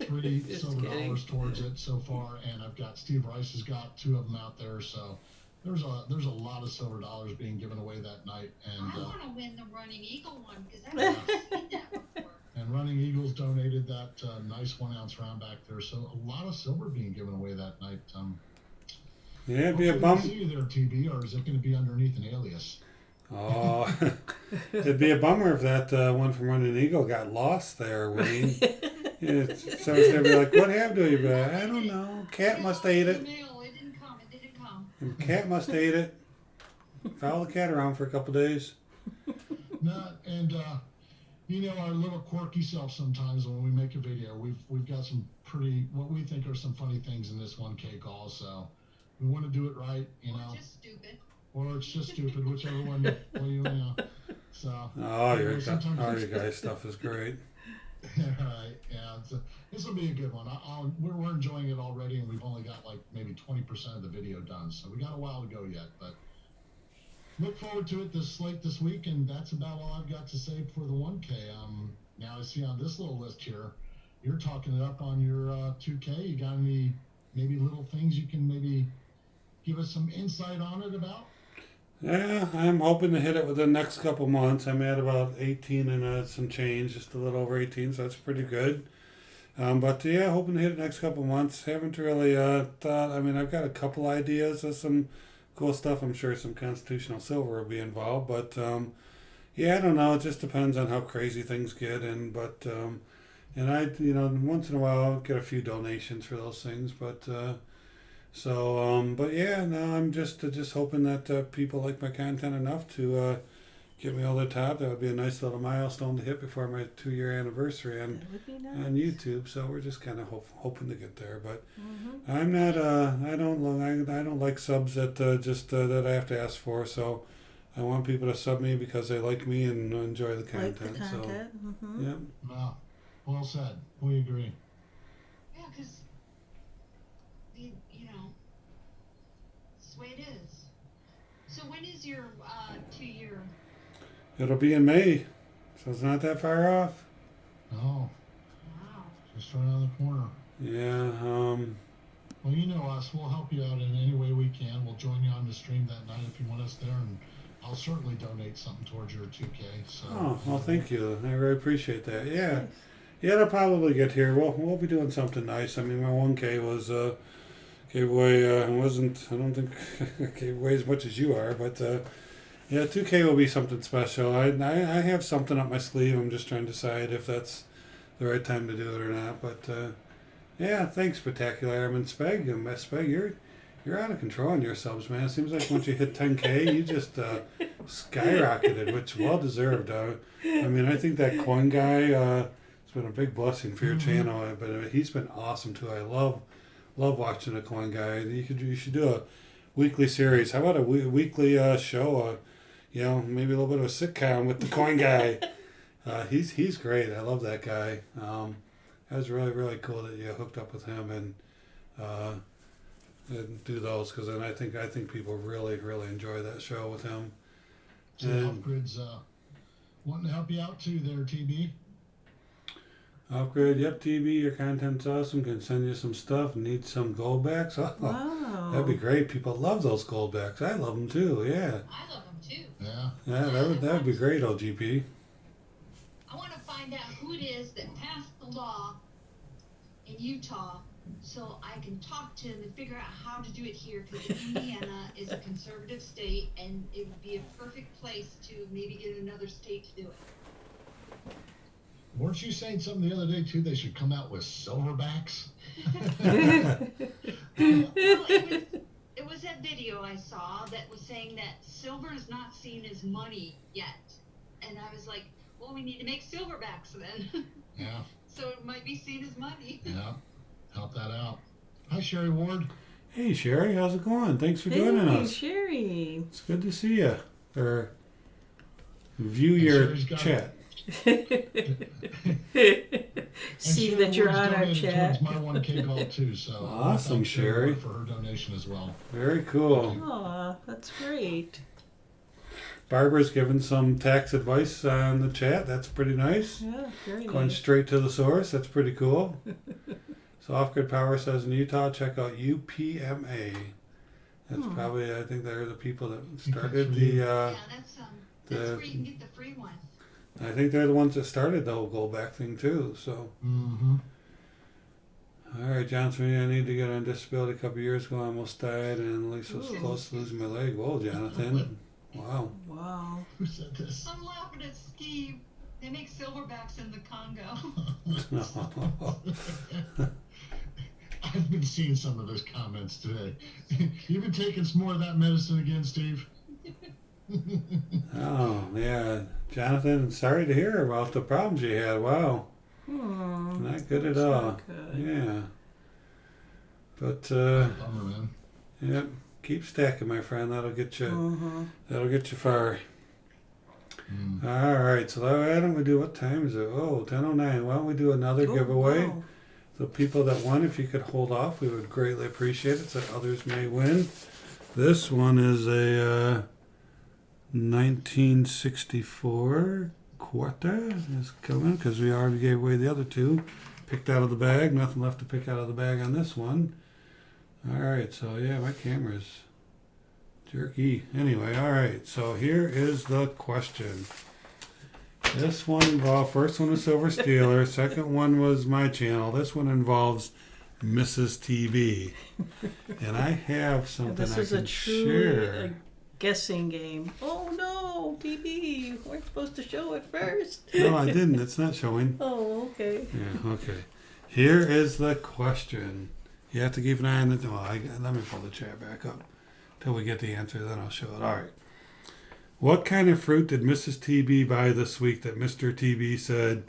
$3 silver towards it so far, and I've got Steve Rice has got 2 of them out there, so there's a lot of silver dollars being given away that night. And I want to win the Running Eagle one because I've never seen that before. And Running Eagles donated that nice 1 ounce round back there, so a lot of silver being given away that night. Yeah, it'd be a We'll bum. see you there, TB, or is it going to be underneath an alias? Oh, it'd be a bummer if that one from Running Eagle got lost there, Wayne. So it's gonna be like, what happened to you? But I don't know. Cat must have ate it. No, it didn't come. It didn't come. Cat must have ate it. Follow the cat around for a couple days. No, and our little quirky self sometimes when we make a video, we've got some pretty, what we think are some funny things in this 1K call, so we want to do it right, Or just stupid. or it's just stupid, whichever one, so. Oh, your sometimes guys' stuff is great. Right, yeah, this will be a good one. We're enjoying it already, and we've only got like maybe 20% of the video done, so we got a while to go yet, but look forward to it this week, and that's about all I've got to say for the 1K. Now I see on this little list here, you're talking it up on your 2K. You got any maybe little things you can maybe give us some insight on it about? Yeah, I'm hoping to hit it within the next couple months. I'm at about 18 and some change, just a little over 18, so that's pretty good. But yeah, hoping to hit it next couple months. Haven't really thought. I mean, I've got a couple ideas of some cool stuff. I'm sure some constitutional silver will be involved, but yeah, I don't know. It just depends on how crazy things get, and I, once in a while I'll get a few donations for those things, but yeah, no, I'm just hoping that people like my content enough to get me over the top. That would be a nice little milestone to hit before my 2-year anniversary on That would be nice. YouTube. So we're just kind of hoping to get there. But Mm-hmm. I'm not. I don't like subs that that I have to ask for. So I want people to sub me because they like me and enjoy the content. Like the content. So Mm-hmm. yeah. No. Well said. We agree. Yeah, because it's the way it is. So when is your 2-year? It'll be in May, so it's not that far off. Oh, Wow. just right around the corner. Yeah. Well, you know us. We'll help you out in any way we can. We'll join you on the stream that night if you want us there, and I'll certainly donate something towards your 2K. So. Oh, well, thank you. I really appreciate that. Yeah. Yeah, it'll probably get here. We'll be doing something nice. I mean, my 1K was gave away. Wasn't. I don't think I gave away as much as you are, but yeah, 2K will be something special. I have something up my sleeve. I'm just trying to decide if that's the right time to do it or not. But yeah, thanks, Spectacular. I mean, Speg, you're out of control in your subs, man. It seems like once you hit 10K, you just skyrocketed, which well deserved. I mean, I think that coin guy. It's been a big blessing for your channel, but he's been awesome too. I love watching the coin guy. You should do a weekly series. How about a weekly show? Maybe a little bit of a sitcom with the coin guy. He's great. I love that guy. That was really, really cool that you hooked up with him and do those, because then I think people really, really enjoy that show with him. So Upgrid's wanting to help you out too there, TB. Upgrade, yep, TB, your content's awesome. Can send you some stuff. Need some gold backs? Oh, Wow. that'd be great. People love those gold backs. I love them too. Yeah, I love them too. Yeah. yeah, that would be great, OGP. I want to find out who it is that passed the law in Utah so I can talk to them and figure out how to do it here, because Indiana is a conservative state and it would be a perfect place to maybe get another state to do it. Weren't you saying something the other day too? They should come out with silverbacks. Well, it was that video I saw that was saying that silver is not seen as money yet. And I was like, well, we need to make silverbacks then. Yeah. So it might be seen as money. Yeah. Help that out. Hi, Sherry Ward. Hey, Sherry, how's it going? Thanks for joining Hey, us. Sherry. It's good to see you. Or view And your Sherry's got chat. See that you're on our chat. My 1K goal too, so Awesome, thank Sherry. for her donation as well. Very cool. Aw, that's great. Barbara's given some tax advice on the chat. That's pretty nice. Yeah, very Going nice. straight to the source. That's pretty cool. So Off Grid Power says in Utah, check out UPMA. That's probably, I think they're the people that started the. Yeah, that's where you can get the free one. I think they're the ones that started the whole gold back thing too. So. Mm-hmm. All right, Johnson. I need to get on disability. A couple of years ago, I almost died, and at least was Ooh. close to losing my leg. Whoa, Jonathan. Wow. Wow. Who said this? I'm laughing at Steve. They make silverbacks in the Congo. I've been seeing some of those comments today. You've been taking some more of that medicine again, Steve? Oh, yeah. Jonathan, sorry to hear about the problems you had. Wow. Not good at all. Good. Yeah. But, Bummer, man. yep. Keep stacking, my friend. That'll get you. Mm-hmm. That'll get you far. Mm. All right. So why don't we do? What time is it? Oh, 10:09. Why don't we do another giveaway? Wow. The people that won, if you could hold off, we would greatly appreciate it, so that others may win. This one is a 1964 Quarta is coming, because we already gave away the other two. Picked out of the bag. Nothing left to pick out of the bag on this one. All right, so yeah, my camera's jerky. Anyway, all right, so here is the question. This one involved, first one was Silver Steeler, second one was my channel. This one involves Mrs. TV. And I have something This I is a can truly share. guessing game. Oh no, TV, you weren't supposed to show it first. No, I didn't. It's not showing. Oh, okay. Yeah, okay. Here is the question. You have to keep an eye on the... let me pull the chat back up. Till we get the answer, then I'll show it. All right. What kind of fruit did Mrs. TB buy this week that Mr. TB said,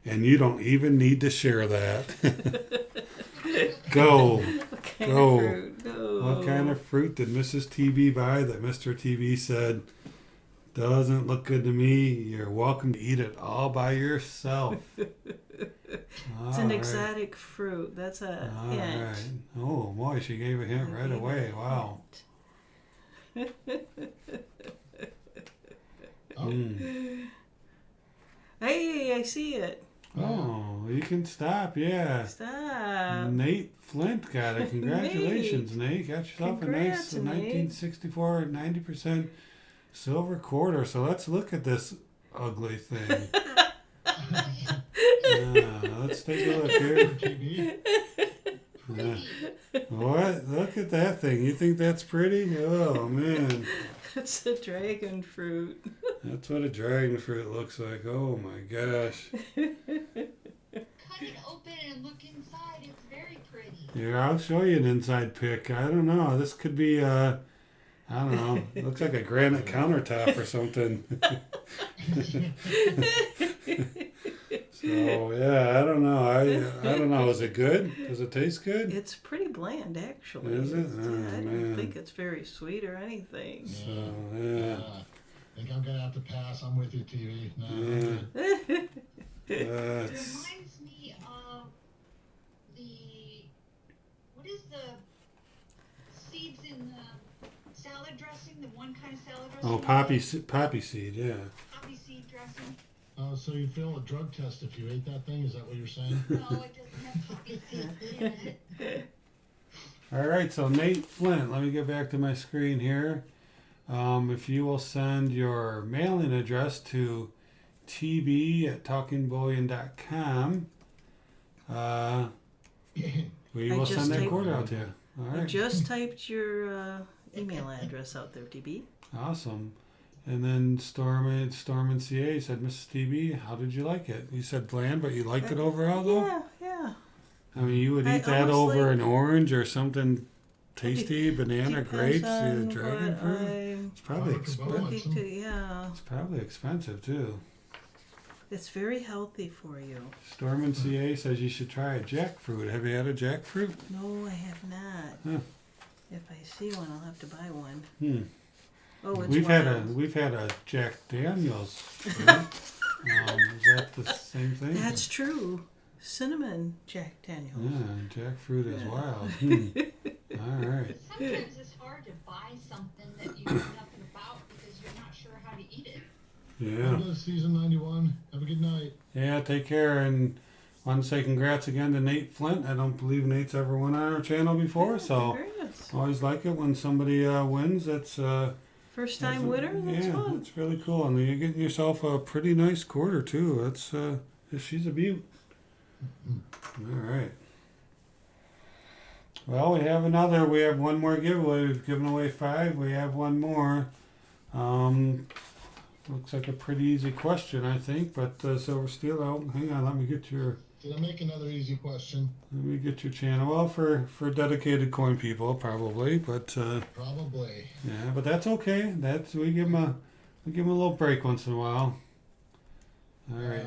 and you don't even need to share that? Go. What kind Go. of fruit? Go. What kind of fruit did Mrs. TB buy that Mr. TB said, doesn't look good to me? You're welcome to eat it all by yourself. It's an exotic fruit. That's a All hint. right. Oh, boy, she gave a hint right away. Wow. Mm. Hey, I see it. Oh, you can stop, yeah. Stop. Nate Flint got it. Congratulations, Nate. Got yourself Congrats, a nice Nate. 1964 90% silver quarter. So let's look at this ugly thing. Let's take a look here. TV. What? Look at that thing. You think that's pretty? Oh, man. It's a dragon fruit. That's what a dragon fruit looks like. Oh, my gosh. Cut it open and look inside. It's very pretty. Here, I'll show you an inside pic. I don't know. This could be, I don't know. It looks like a granite countertop or something. So, yeah, I don't know. I don't know. Is it good? Does it taste good? It's pretty bland, actually. Is it? Yeah, Oh, I man. don't think it's very sweet or anything. So, yeah. I think I'm gonna have to pass. I'm with you, TV. No, I'm Yeah. good. It It's, reminds me of what is the seeds in the salad dressing? The one kind of salad dressing? oh, poppy seed, yeah. Poppy seed dressing? So you fail a drug test if you ate that thing? Is that what you're saying? No, it doesn't have poppy seeds in it. All right, so Nate Flint, let me get back to my screen here. If you will send your mailing address to tb@talkingbullion.com, we I will just send that typed- quarter out to you. All I right, just typed your email address out there, DB. awesome. And then Storm and CA said, Mrs. TB, how did you like it? You said bland, but you liked it overall, though? Yeah. I mean, you would I eat that almost over like- an orange or something tasty, banana, Depends grapes, on dragon what fruit. I'm It's probably expensive. looking to. Yeah, It's probably expensive too. it's very healthy for you. Storm and CA says you should try a jackfruit. Have you had a jackfruit? No, I have not. Huh. If I see one, I'll have to buy one. Hmm. Oh, it's We've wild. had a Jack Daniels. Fruit. Is that the same thing? That's true. Cinnamon Jack Daniels. Yeah, jackfruit is Yeah. wild. All right. Sometimes it's hard to buy something that you know nothing about because you're not sure how to eat it. Yeah. Good season 91. Have a good night. Yeah, take care, and want to say congrats again to Nate Flint. I don't believe Nate's ever won on our channel before, so Congrats. always like it when somebody wins. That's First time winner? That's yeah, fun. that's really cool, and you're getting yourself a pretty nice quarter too. That's she's a beaut. All right. Well, we have another. We have one more giveaway. We've given away 5. We have one more. Looks like a pretty easy question, I think. But Silver Steel, hang on. Let me get your Did I make another easy question? channel. Well, for dedicated coin people, probably. But Probably. yeah, but that's okay. That's we give them a little break once in a while. All right.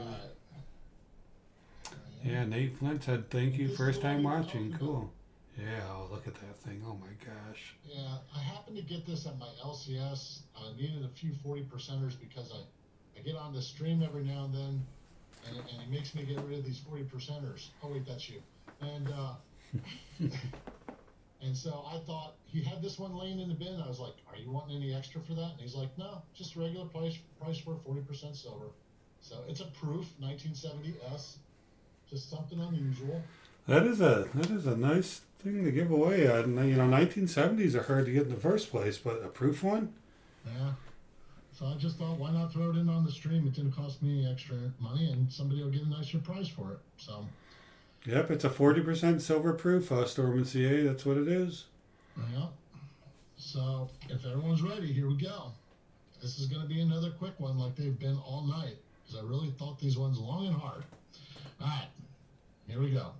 Yeah, Nate Flint said thank you. This is First the one time we were watching. talking Cool. Yeah. Oh, look at that thing. Oh my gosh. Yeah, I happened to get this at my LCS. I needed a few 40%ers because I get on the stream every now and then, and it makes me get rid of these 40%ers. Oh wait, that's you. And and so I thought he had this one laying in the bin. I was like, "Are you wanting any extra for that?" And he's like, "No, just regular price for 40% silver." So it's a proof 1970s, just something unusual. That is a nice thing to give away. 1970s are hard to get in the first place, but a proof one. Yeah. So I just thought, why not throw it in on the stream? It didn't cost me any extra money, and somebody will get a nicer price for it. So, Yep, it's a 40% silver proof. Storm and CA. That's what it is. yeah. So if everyone's ready, here we go. This is going to be another quick one, like they've been all night, because I really thought these ones long and hard. All right, here we go.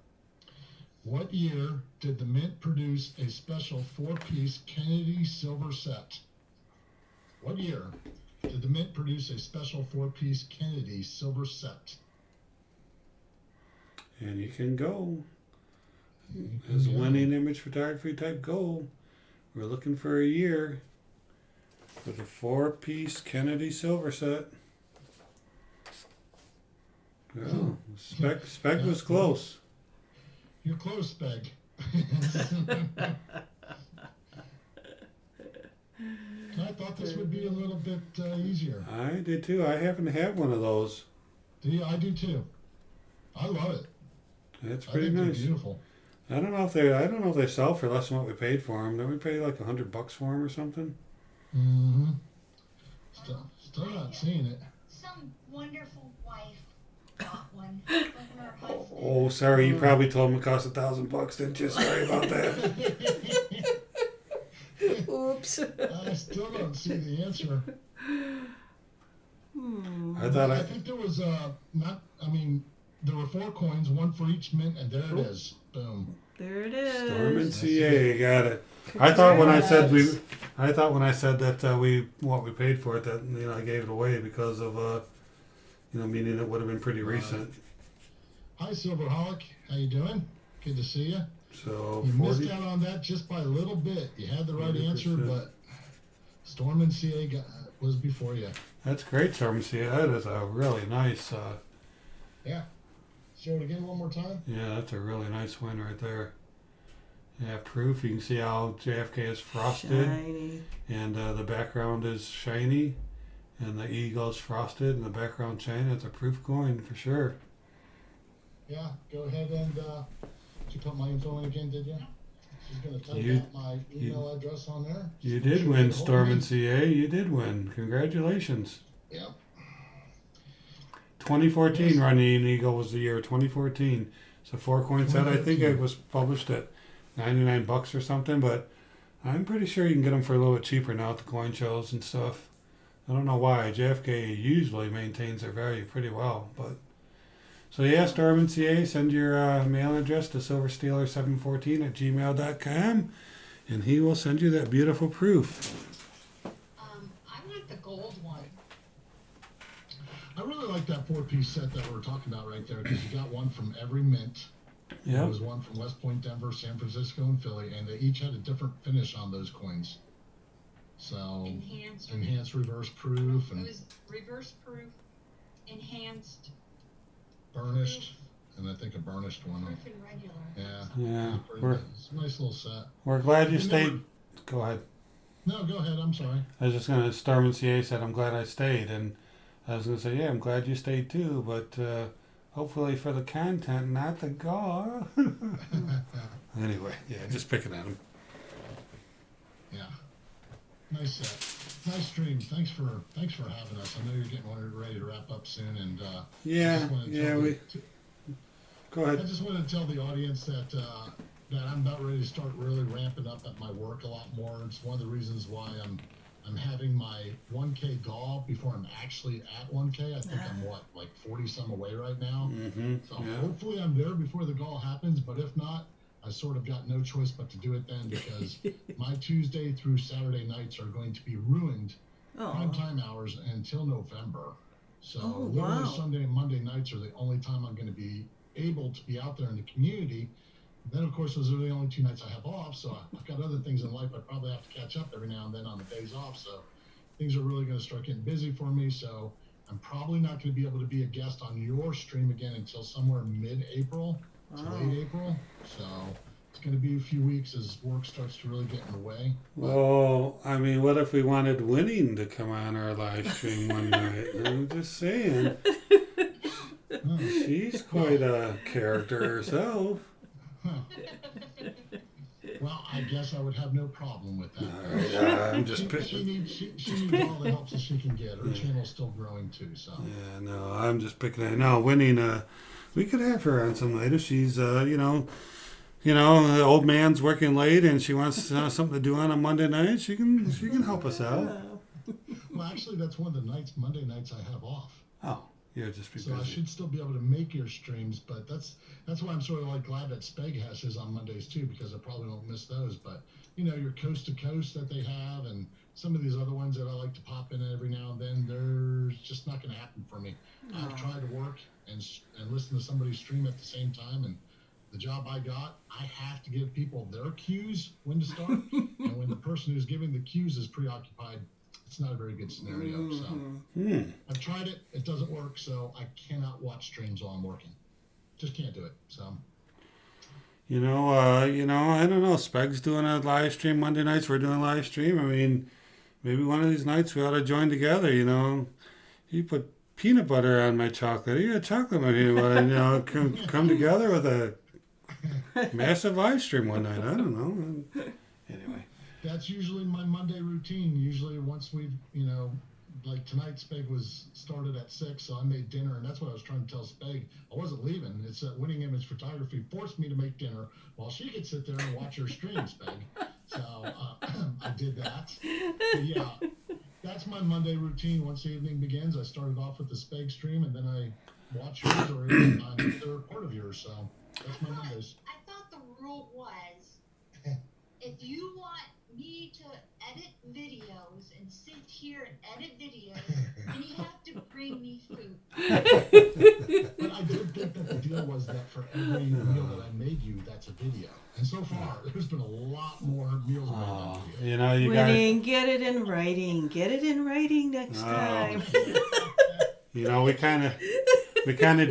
What year did the Mint produce a special 4-piece Kennedy silver set? What year Did the mint produce a special 4-piece Kennedy silver set? And you can go. As winning image photography type goal. We're looking for a year with a 4-piece Kennedy silver set. Oh, Spec was close. You're close, Speg. I thought this would be a little bit easier. I did too. I happen to have one of those. I do too. I love it. That's I pretty think they're nice. beautiful. I don't know if they sell for less than what we paid for them. Didn't we pay like $100 for them or something? Mm-hmm. Still not seeing it. Some wonderful wife got one from her husband. Oh, sorry. You probably told them it cost $1,000, didn't you? Sorry about that. Oops. I still don't see the answer. I think there was there were 4 coins, one for each mint, and there it is. Boom. There it is. Storm and CA, got it. I thought when I said that what we paid for it, that I gave it away because of meaning it would have been pretty recent. Hi, Silverholic. How you doing? Good to see you. So You 40, missed out on that just by a little bit. You had the right 40%. answer, but Storm and CA was before you. That's great, Storm and CA. That is a really nice. Yeah. Show it again one more time. Yeah, that's a really nice win right there. Yeah, proof. You can see how JFK is frosted, Shiny. and the background is shiny, and the eagle's frosted, and the background shiny. It's a proof coin for sure. Yeah, go ahead and did you put my info in again, did you? She's going to type out my email address on there. You did win, Storm and CA. You did win. Congratulations. Yep. 2014 Running Eagle was the year. 2014. It's a 4-coin set. I think it was published at $99 or something, but I'm pretty sure you can get them for a little bit cheaper now at the coin shows and stuff. I don't know why. JFK usually maintains their value pretty well, but so yeah, Storm and CA, send your mail address to silverstealer714@gmail.com, and he will send you that beautiful proof. I want the gold one. I really like that 4-piece set that we were talking about right there because you got one from every mint. Yeah. There was one from West Point, Denver, San Francisco, and Philly, and they each had a different finish on those coins. So enhanced reverse proof It and was reverse proof, enhanced, burnished, and I think a burnished one. proof, and regular. Yeah. Yeah. It's a nice little set. We're glad you You stayed. never- Go ahead. No, go ahead. I'm sorry. I was just going to, Storm and CA said, I'm glad I stayed. And I was going to say, yeah, I'm glad you stayed too, but hopefully for the content, not the gar. Anyway, yeah, just picking at him. Yeah. Nice set. Nice stream. Thanks for having us. I know you're getting ready to wrap up soon, and Go ahead. I just wanted to tell the audience that I'm about ready to start really ramping up at my work a lot more. It's one of the reasons why I'm having my 1K goal before I'm actually at 1K. I think I'm like 40 some away right now. Mm-hmm. So hopefully I'm there before the goal happens. But if not, I sort of got no choice but to do it then because my Tuesday through Saturday nights are going to be ruined. Prime time hours until November. So literally Sunday and Monday nights are the only time I'm going to be able to be out there in the community. Then, of course, those are the only 2 nights I have off. So I've got other things in life I probably have to catch up every now and then on the days off. So things are really going to start getting busy for me. So I'm probably not going to be able to be a guest on your stream again until somewhere mid-April to late April. So it's going to be a few weeks as work starts to really get in the way. Well, I mean, what if we wanted Winning to come on our live stream one night? I'm just saying. She's quite a character herself. Well, I guess I would have no problem with that. All right, I'm just she needs all the help that she can get. Her channel's still growing too, so. Yeah, no, I'm just picking it. No, Winning, we could have her on some night if she's, the old man's working late and she wants something to do on a Monday night. She can help us out. Well, actually, that's one of the Monday nights I have off. Oh, You'll just be So I busy. should still be able to make your streams, but that's why I'm sort of like glad that Speg has his on Mondays too, because I probably won't miss those. But your coast to coast that they have, and some of these other ones that I like to pop in every now and then, there's just not going to happen for me. I've tried to work and listen to somebody stream at the same time, and the job I got, I have to give people their cues when to start, and when the person who's giving the cues is preoccupied, it's not a very good scenario. So I've tried it; it doesn't work. So I cannot watch streams while I'm working. Just can't do it. So I don't know. Speg's doing a live stream Monday nights. We're doing a live stream. I mean, maybe one of these nights we ought to join together. You put peanut butter on my chocolate. You got chocolate on my peanut butter. Come together with a massive live stream one night. I don't know. Anyway. That's usually my Monday routine. Usually once we've, like tonight, Speg was started at 6, so I made dinner, and that's what I was trying to tell Speg. I wasn't leaving. It's that Winning Image Photography forced me to make dinner while she could sit there and watch her stream, Speg. So I did that. But yeah, that's my Monday routine. Once the evening begins, I started off with the Speg stream, and then I watch yours or either part of yours. So that's my Mondays. I thought the rule was if you want me to edit videos and sit here and edit videos, then you have to bring me food. But I did think that the deal was that for every meal that I made you, that's a video. And so far, there's been a lot more meals made than video. You Winning, guys. get it in writing. Get it in writing next time. We kind of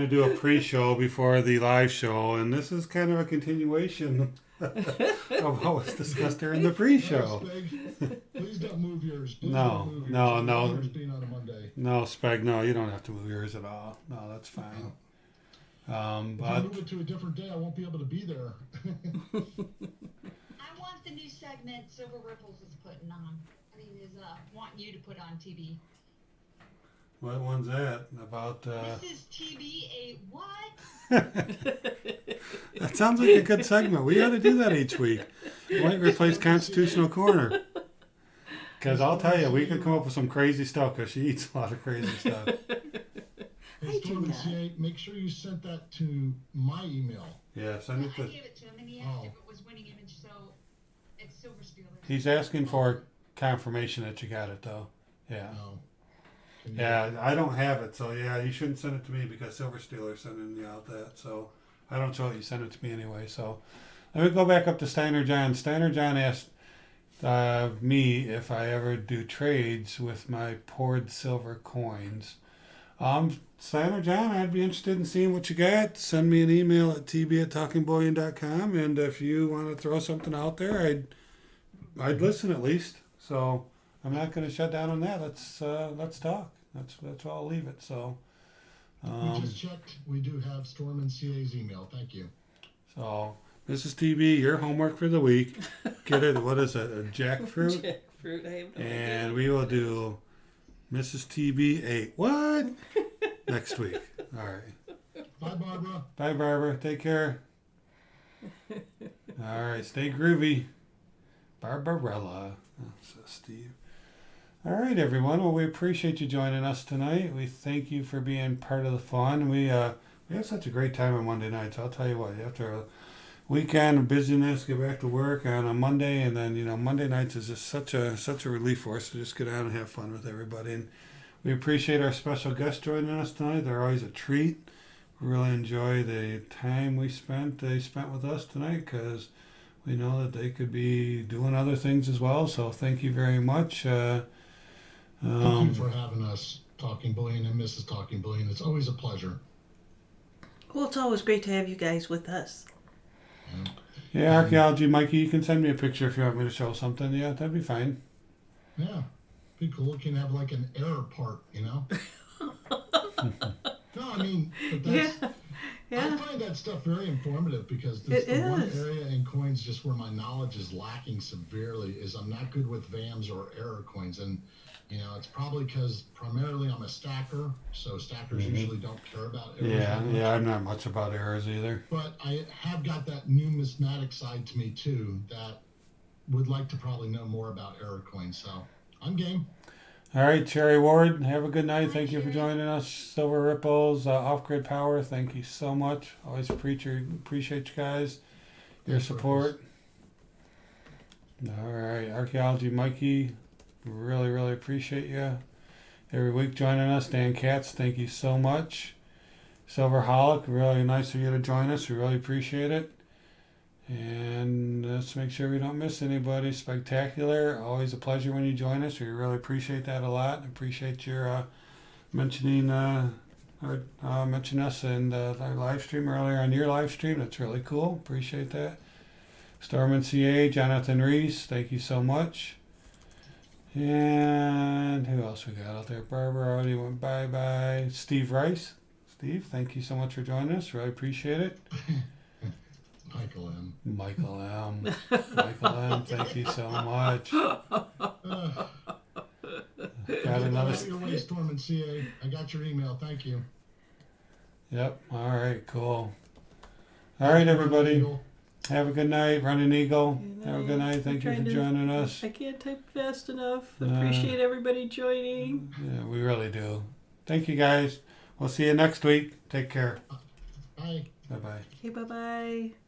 do a pre-show before the live show, and this is kind of a continuation of what was discussed during the pre-show. No, Speg, please don't move yours. Please No, don't move yours. no, no. Yours being on a Monday. No, Speg, no, you don't have to move yours at all. No, that's fine. If I But move it to a different day, I won't be able to be there. I want the new segment Silver Ripples is putting on. Wanting you to put on TV. what one's that about? This is TV a what? That sounds like a good segment. We ought to do that each week. We might replace Constitutional Corner. Because I'll tell you, we could come up with some crazy stuff because she eats a lot of crazy stuff. Hey, Storm and C8, make sure you sent that to my email. Yeah, send it I to. gave it to him and he asked if it was Winning Image, so it's Silver Steelers. He's asking for confirmation that you got it, though. Yeah. No. Yeah, I don't have it, so yeah, you shouldn't send it to me because Silver Steeler's sending you out that. So I don't show it, you send it to me anyway. So let me go back up to Steiner John. Steiner John asked me if I ever do trades with my poured silver coins. Steiner John, I'd be interested in seeing what you got. Send me an email at tb@talkingbullion.com, and if you want to throw something out there, I'd listen at least. So I'm not going to shut down on that. Let's talk. That's where I'll leave it. So We just checked. We do have Storm and CA's email. Thank you. So Mrs. TB, your homework for the week. Get it. What is it? A jackfruit. Jackfruit. I have no And idea. we will do Mrs. TB 8. What? Next week. All right. Bye, Barbara. Bye, Barbara. Take care. All right. Stay groovy. Barbarella. Oh, so Steve. All right, everyone. Well, we appreciate you joining us tonight. We thank you for being part of the fun. We have such a great time on Monday nights. I'll tell you what. After a weekend of busyness, get back to work on a Monday, and then Monday nights is just such a relief for us to just get out and have fun with everybody. And we appreciate our special guests joining us tonight. They're always a treat. We really enjoy the time they spent with us tonight because we know that they could be doing other things as well. So thank you very much. Thank you for having us, Talking Bullion and Mrs. Talking Bullion. It's always a pleasure. Well, it's always great to have you guys with us. Yeah, Archaeology, Mikey, you can send me a picture if you want me to show something. Yeah, that'd be fine. Yeah. Be cool. We can have like an error part, No, I mean, but that's, I find that stuff very informative because this the one area in coins just where my knowledge is lacking severely is I'm not good with VAMs or error coins. And, it's probably because primarily I'm a stacker, so stackers usually don't care about errors. Yeah, I'm not much about errors either. But I have got that numismatic side to me too that would like to probably know more about error coins. So I'm game. All right, Cherry Ward, have a good night. Bye, Thank you for Sherry. joining us. Silver Ripples, Off Grid Power, thank you so much. Always appreciate you guys, your Thanks, support. All right, Archaeology Mikey, really, really appreciate you. Every week joining us. Dan Katz, thank you so much. Silver Holic, really nice of you to join us. We really appreciate it. And let's make sure we don't miss anybody. Spectacular, always a pleasure when you join us. We really appreciate that a lot. Appreciate your mentioning mention us in our live stream earlier on your live stream. That's really cool. Appreciate that. Storm CA, Jonathan Reese, thank you so much. And who else we got out there? Barbara already went bye. Steve Rice. Steve, thank you so much for joining us. Really appreciate it. Michael M. Michael M, thank you so much. Got another. Your way, Storm and CA. I got your email. Thank you. Yep. All right. Cool. All right, everybody. Have a good night. Running Eagle. Have a good night. Thank you for joining us. I can't type fast enough. Appreciate everybody joining. Yeah, we really do. Thank you, guys. We'll see you next week. Take care. Bye. Bye-bye. Okay, bye-bye.